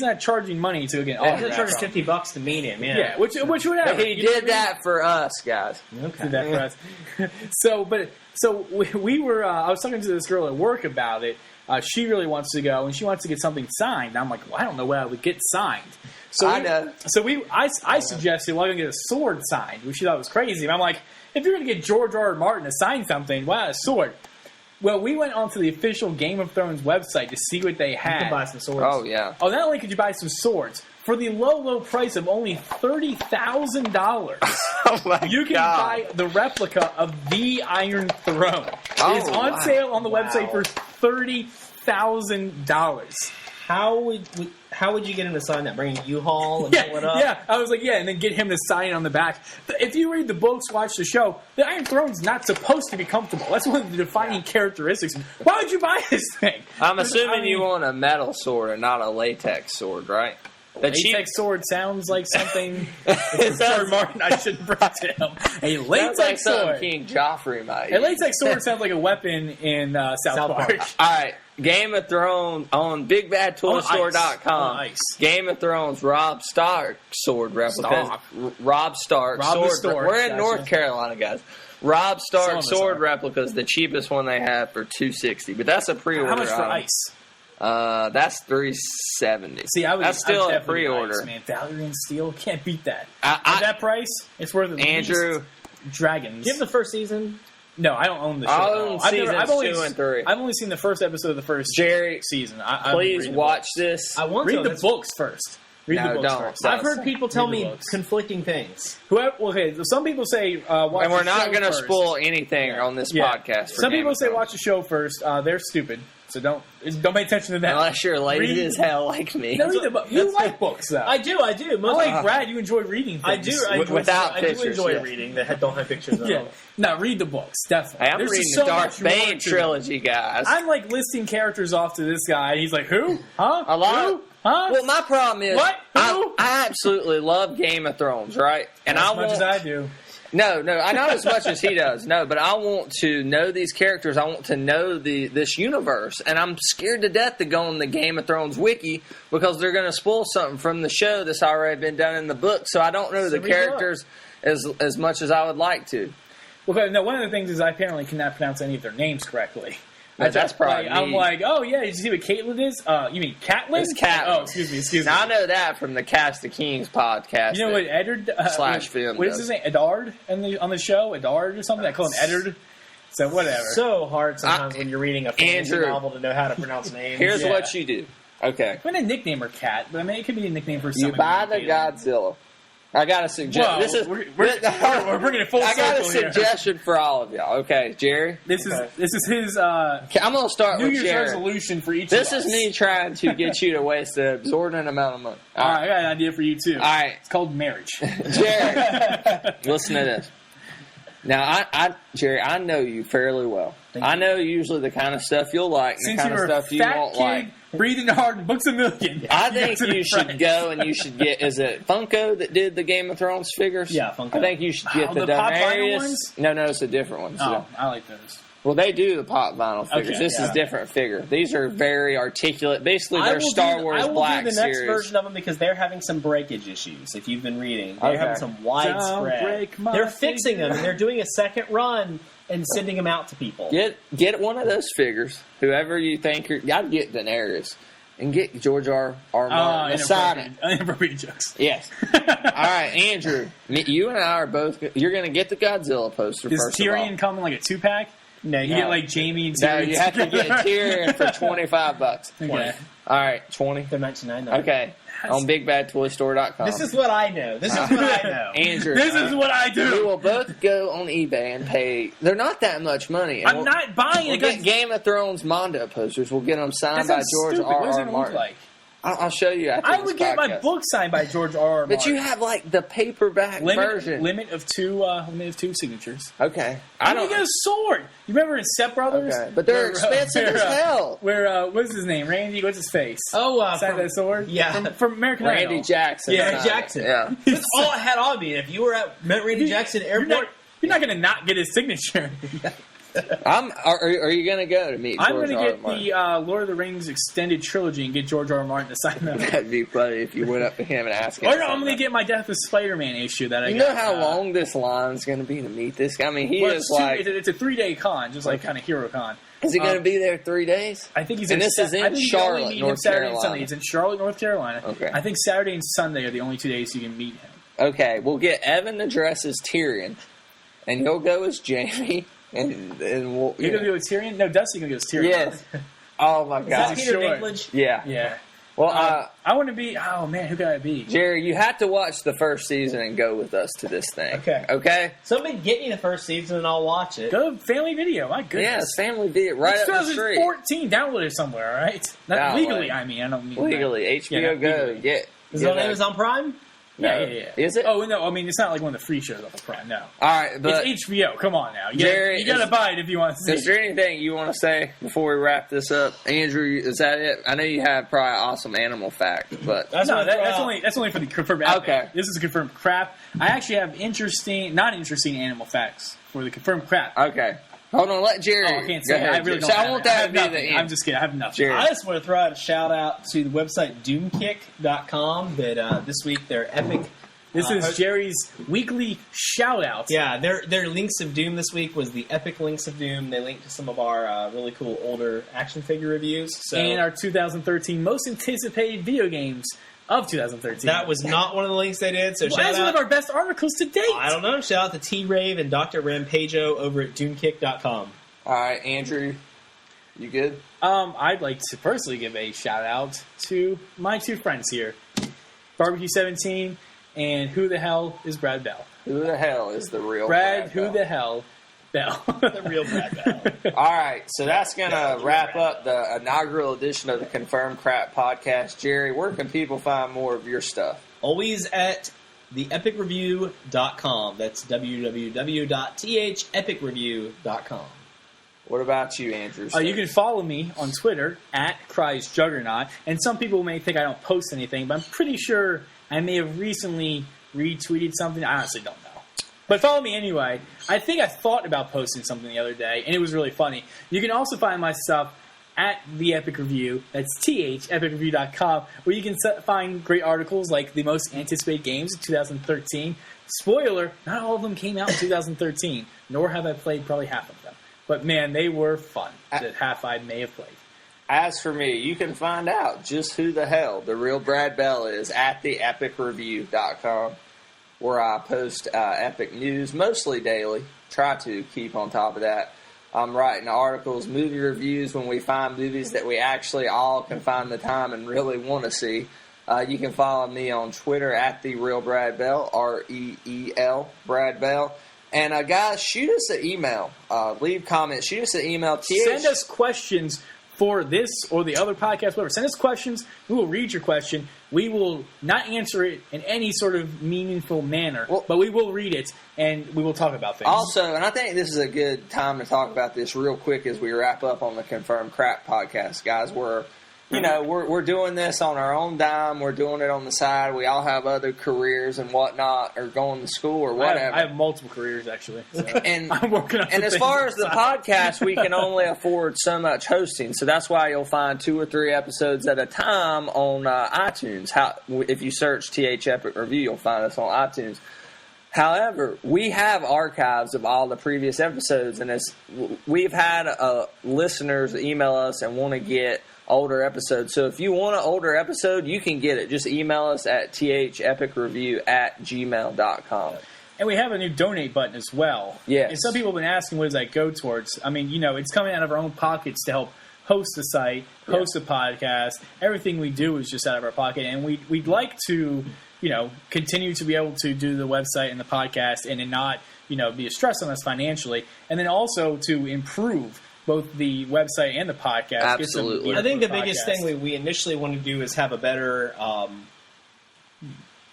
not charging money to get. He's not charging $50 to meet him. Yeah, which whatever. But he did that for us, guys. Okay, did that for us. So we were. I was talking to this girl at work about it. She really wants to go, and she wants to get something signed. I'm like, well, I don't know what I would get signed. So I know. So I suggested, well, I'm going to get a sword signed, which she thought was crazy. And I'm like, if you're going to get George R. R. Martin to sign something, why a sword? Well, we went onto the official Game of Thrones website to see what they had. You can buy some swords. Oh, yeah. Oh, not only could you buy some swords, for the low price of only $30,000, you can buy the replica of the Iron Throne. It is on sale on the website for $30,000. How would you get him to sign that? Bring a U-Haul and pull it up? Yeah, I was like, and then get him to sign it on the back. If you read the books, watch the show, the Iron Throne's not supposed to be comfortable. That's one of the defining characteristics. Why would you buy this thing? I'm assuming you want a metal sword and not a latex sword, right? The latex sword sounds like something George Martin I should bring to him. A latex sword. King Joffrey might. A latex sword sounds like a weapon in South Park. All right. Game of Thrones on BigBadToyStore.com. Nice. Game of Thrones Rob Stark sword replica. Rob Stark sword. We're in North Carolina, guys. Rob Stark sword replica is the cheapest one they have for $260, but that's a pre-order. How much for ice? That's $370. See, that's still a pre-order. Ice, man, Valyrian steel can't beat that. At that price, it's worth it. Andrew, Dragons. Give the first season. No, I don't own the show. I own seasons 2 and 3. I've only seen the first episode of the first season. Please watch this. I want to read the books first. Read the books first. I've heard people tell me conflicting things. Some people say watch the show first. And we're not going to spoil anything on this podcast. Some people say watch the show first. They're stupid. So don't pay attention to that. Unless you're lazy as hell like me. No, you like books, though. I do. Like Brad, you enjoy reading things. I do enjoy reading that don't have pictures of them. No, read the books, definitely. Hey, I'm reading the Darth Bane trilogy, guys. I'm listing characters off to this guy, and he's like, who? Huh? A lot. Who? Huh? Well, my problem is, what? I absolutely love Game of Thrones, right? And as much as I do. No, not as much as he does. No, but I want to know these characters. I want to know this universe, and I'm scared to death to go on the Game of Thrones wiki because they're going to spoil something from the show that's already been done in the book. So I don't know the characters. as much as I would like to. Well, no, one of the things is I apparently cannot pronounce any of their names correctly. That's probably I'm like, oh yeah, did you see what Caitlin is? You mean Catlin? It's Catlin. Oh, excuse me. Now, I know that from the Cast of Kings podcast. You know what Eddard slash film. What is his name? Eddard on the show? Eddard or something? I call him Eddard. So whatever. So hard sometimes when you're reading a fantasy novel to know how to pronounce names. Here's what you do. Okay. I'm going to nickname her Cat, but I mean it could be a nickname for someone. You buy the Godzilla. I got a suggestion. This is we're bringing it full circle. I got a suggestion for all of y'all. Okay, Jerry. This is his. I'm going to start New with Year's Jerry. resolution for each. This of us. is me trying to get you to waste an exorbitant amount of money. All right, I got an idea for you too. All right, it's called marriage. Jerry, listen to this. Now, Jerry, I know you fairly well. I know usually the kind of stuff you'll like and the kind of stuff you won't like. Breathing hard and books a million. I think you should go and you should get. Is it Funko that did the Game of Thrones figures? Yeah, Funko. I think you should get the pop vinyl Daenerys ones. No, it's a different one. Oh, I like those. Well, they do the pop vinyl figures. Okay, this is different figure. These are very articulate. Basically, they're Star Wars Black I will do the next series. version of them because they're having some breakage issues. If you've been reading, they're having some widespread. They're fixing them. And they're doing a second run and sending them out to people. Get one of those figures. Whoever you think I'd get Daenerys. And get George R. Martin to sign it. Inappropriate jokes. Yes. All right, Andrew. You and I are both. You're going to get the Godzilla poster Does first. Tyrion come in like a 2-pack? No, you get like Jamie and Tyrion. No, you have to get Tyrion for $25. Okay. All right, 20. They're $19.99. Okay. On BigBadToyStore.com. This is what I know. Andrew. This is what I do. We will both go on eBay and pay. They're not that much money. I'm not buying We'll get Game of Thrones Mondo posters. We'll get them signed by George R. Martin. Like? I'll show you after I would get my book signed by George R. Martin. But you have like the paperback version. Limit of two signatures. Okay. I don't get a sword. You remember in Step Brothers? Okay. But they're expensive as hell. What's his name? Randy. What's his face? Oh, signed that sword. Yeah, from American Idol. Randy Jackson. Yeah, Jackson. Yeah. That's all I had on me. If you were at Randy Jackson Airport, you're not going to not get his signature. Are you going to go to meet George I'm going to get Martin? the Lord of the Rings extended trilogy and get George R. Martin to sign them. That'd be funny if you went up to him and asked him. Or no, I'm going to get my Death of Spider-Man issue that I got. You know how long this line's going to be to meet this guy? I mean, it's a 3-day con, just like kind of Hero Con. Is he going to be there 3 days? I think he's and this is in Charlotte, North Carolina. It's in Charlotte, North Carolina. Okay. I think Saturday and Sunday are the only 2 days you can meet him. Okay, we'll get Evan to dress as Tyrion, and he'll go as Jamie. And we'll, You're going to go with Tyrion? No, Dusty going to go as Tyrion. Yes. Oh, my God. Is that Peter Dinklage? Yeah. Yeah. Well, I want to be... Oh, man, who could I be? Jerry, you have to watch the first season and go with us to this thing. Okay? Somebody get me the first season and I'll watch it. Go to Family Video. My goodness. Yeah, it's Family Video right up the street. 2014. Download it somewhere, all right? Not legally, I mean. I don't mean... Legally. HBO Go. Legally. Is it on Amazon Prime? Yeah. Is it? Oh, no, I mean, it's not like one of the free shows off of Prime, no. All right, but... It's HBO, come on now. You gotta buy it if you want to see it. Is there anything you want to say before we wrap this up? Andrew, is that it? I know you have probably an awesome animal fact, but... That's only for the confirmed epic. Okay. This is confirmed crap. I actually have not interesting animal facts for the confirmed crap. Okay. Hold on, let Jerry... I can't say it. I really don't I want that to be the end. I'm just kidding. I have nothing. Jerry. I just want to throw out a shout out to the website doomkick.com that this week their epic... This is Jerry's weekly shout-out. Yeah, their Links of Doom this week was the Epic Links of Doom. They linked to some of our really cool older action figure reviews. And our 2013 most anticipated video games of 2013. That was not one of the links they did, so shout out. That's one of our best articles to date. I don't know. Shout out to T-Rave and Dr. Rampajo over at doomkick.com. All right, Andrew, you good? I'd like to personally give a shout-out to my two friends here. Barbecue 17... And who the hell is Brad Bell? Who the hell is the real Brad Bell? Who the hell Bell? The real Brad Bell. All right, so that's going to wrap up the inaugural edition of the Confirmed Crap podcast. Jerry, where can people find more of your stuff? Always at theepicreview.com. That's www.thepicreview.com. What about you, Andrew? You can follow me on Twitter at CrysJuggernaut. And some people may think I don't post anything, but I'm pretty sure I may have recently retweeted something. I honestly don't know. But follow me anyway. I think I thought about posting something the other day, and it was really funny. You can also find my stuff at The Epic Review. That's epicreview.com, where you can find great articles like the most anticipated games of 2013. Spoiler, not all of them came out in 2013, nor have I played probably half of them. But man, they were fun, the half I may have played. As for me, you can find out just who the hell the real Brad Bell is at theepicreview.com, where I post epic news, mostly daily. Try to keep on top of that. I'm writing articles, movie reviews when we find movies that we actually all can find the time and really want to see. You can follow me on Twitter at therealbradbell, REEL, Brad Bell. And guys, shoot us an email. Leave comments. Shoot us an email. Send us questions for this or the other podcast, whatever. Send us questions. We will read your question. We will not answer it in any sort of meaningful manner, but we will read it, and we will talk about things. Also, and I think this is a good time to talk about this real quick as we wrap up on the Confirmed Crap podcast, guys. We're doing this on our own dime. We're doing it on the side. We all have other careers and whatnot, or going to school or whatever. I have multiple careers, actually. So and I'm working on and as far as the podcast, we can only afford so much hosting. So that's why you'll find 2 or 3 episodes at a time on iTunes. If you search TH Epic Review, you'll find us on iTunes. However, we have archives of all the previous episodes, and we've had listeners email us and want to get older episodes. So if you want an older episode, you can get it. Just email us at thepicreview@gmail.com. And we have a new donate button as well. Yes. And some people have been asking, what does that go towards? I mean, it's coming out of our own pockets to help host the site, host the podcast. Everything we do is just out of our pocket. And we'd like to, continue to be able to do the website and the podcast and not, be a stress on us financially. And then also to improve both the website and the podcast. Absolutely. I think the biggest thing we initially want to do is have a better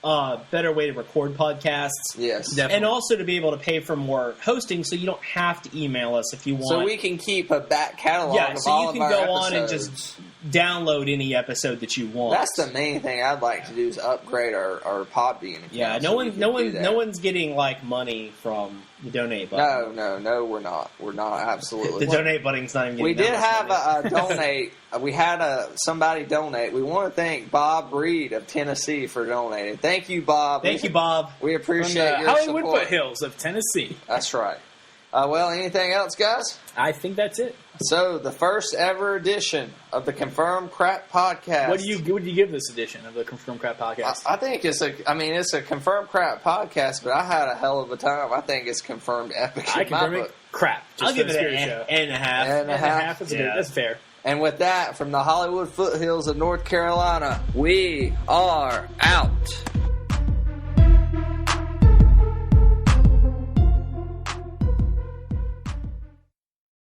way to record podcasts. Yes. Definitely. And also to be able to pay for more hosting so you don't have to email us if you want. So we can keep a back catalog of all of our episodes. So you can go on and just download any episode that you want. That's the main thing I'd like to do is upgrade our Podbean account. Yeah, no one's getting money from the donate button. No, we're not. We're not, absolutely. The donate button's not even getting We did have money. a donate. We had somebody donate. We want to thank Bob Reed of Tennessee for donating. Thank you, Bob. Thank you, Bob. We appreciate your Hollywood support. Foothills of Tennessee. That's right. Well, anything else, guys? I think that's it. So, the first ever edition of the Confirmed Crap Podcast. What do you give this edition of the Confirmed Crap Podcast? I think it's a Confirmed Crap Podcast, but I had a hell of a time. I think it's confirmed epic. I confirm it crap. I'll give it an and a half. And a half. That's fair. And with that, from the Hollywood foothills of North Carolina, we are out.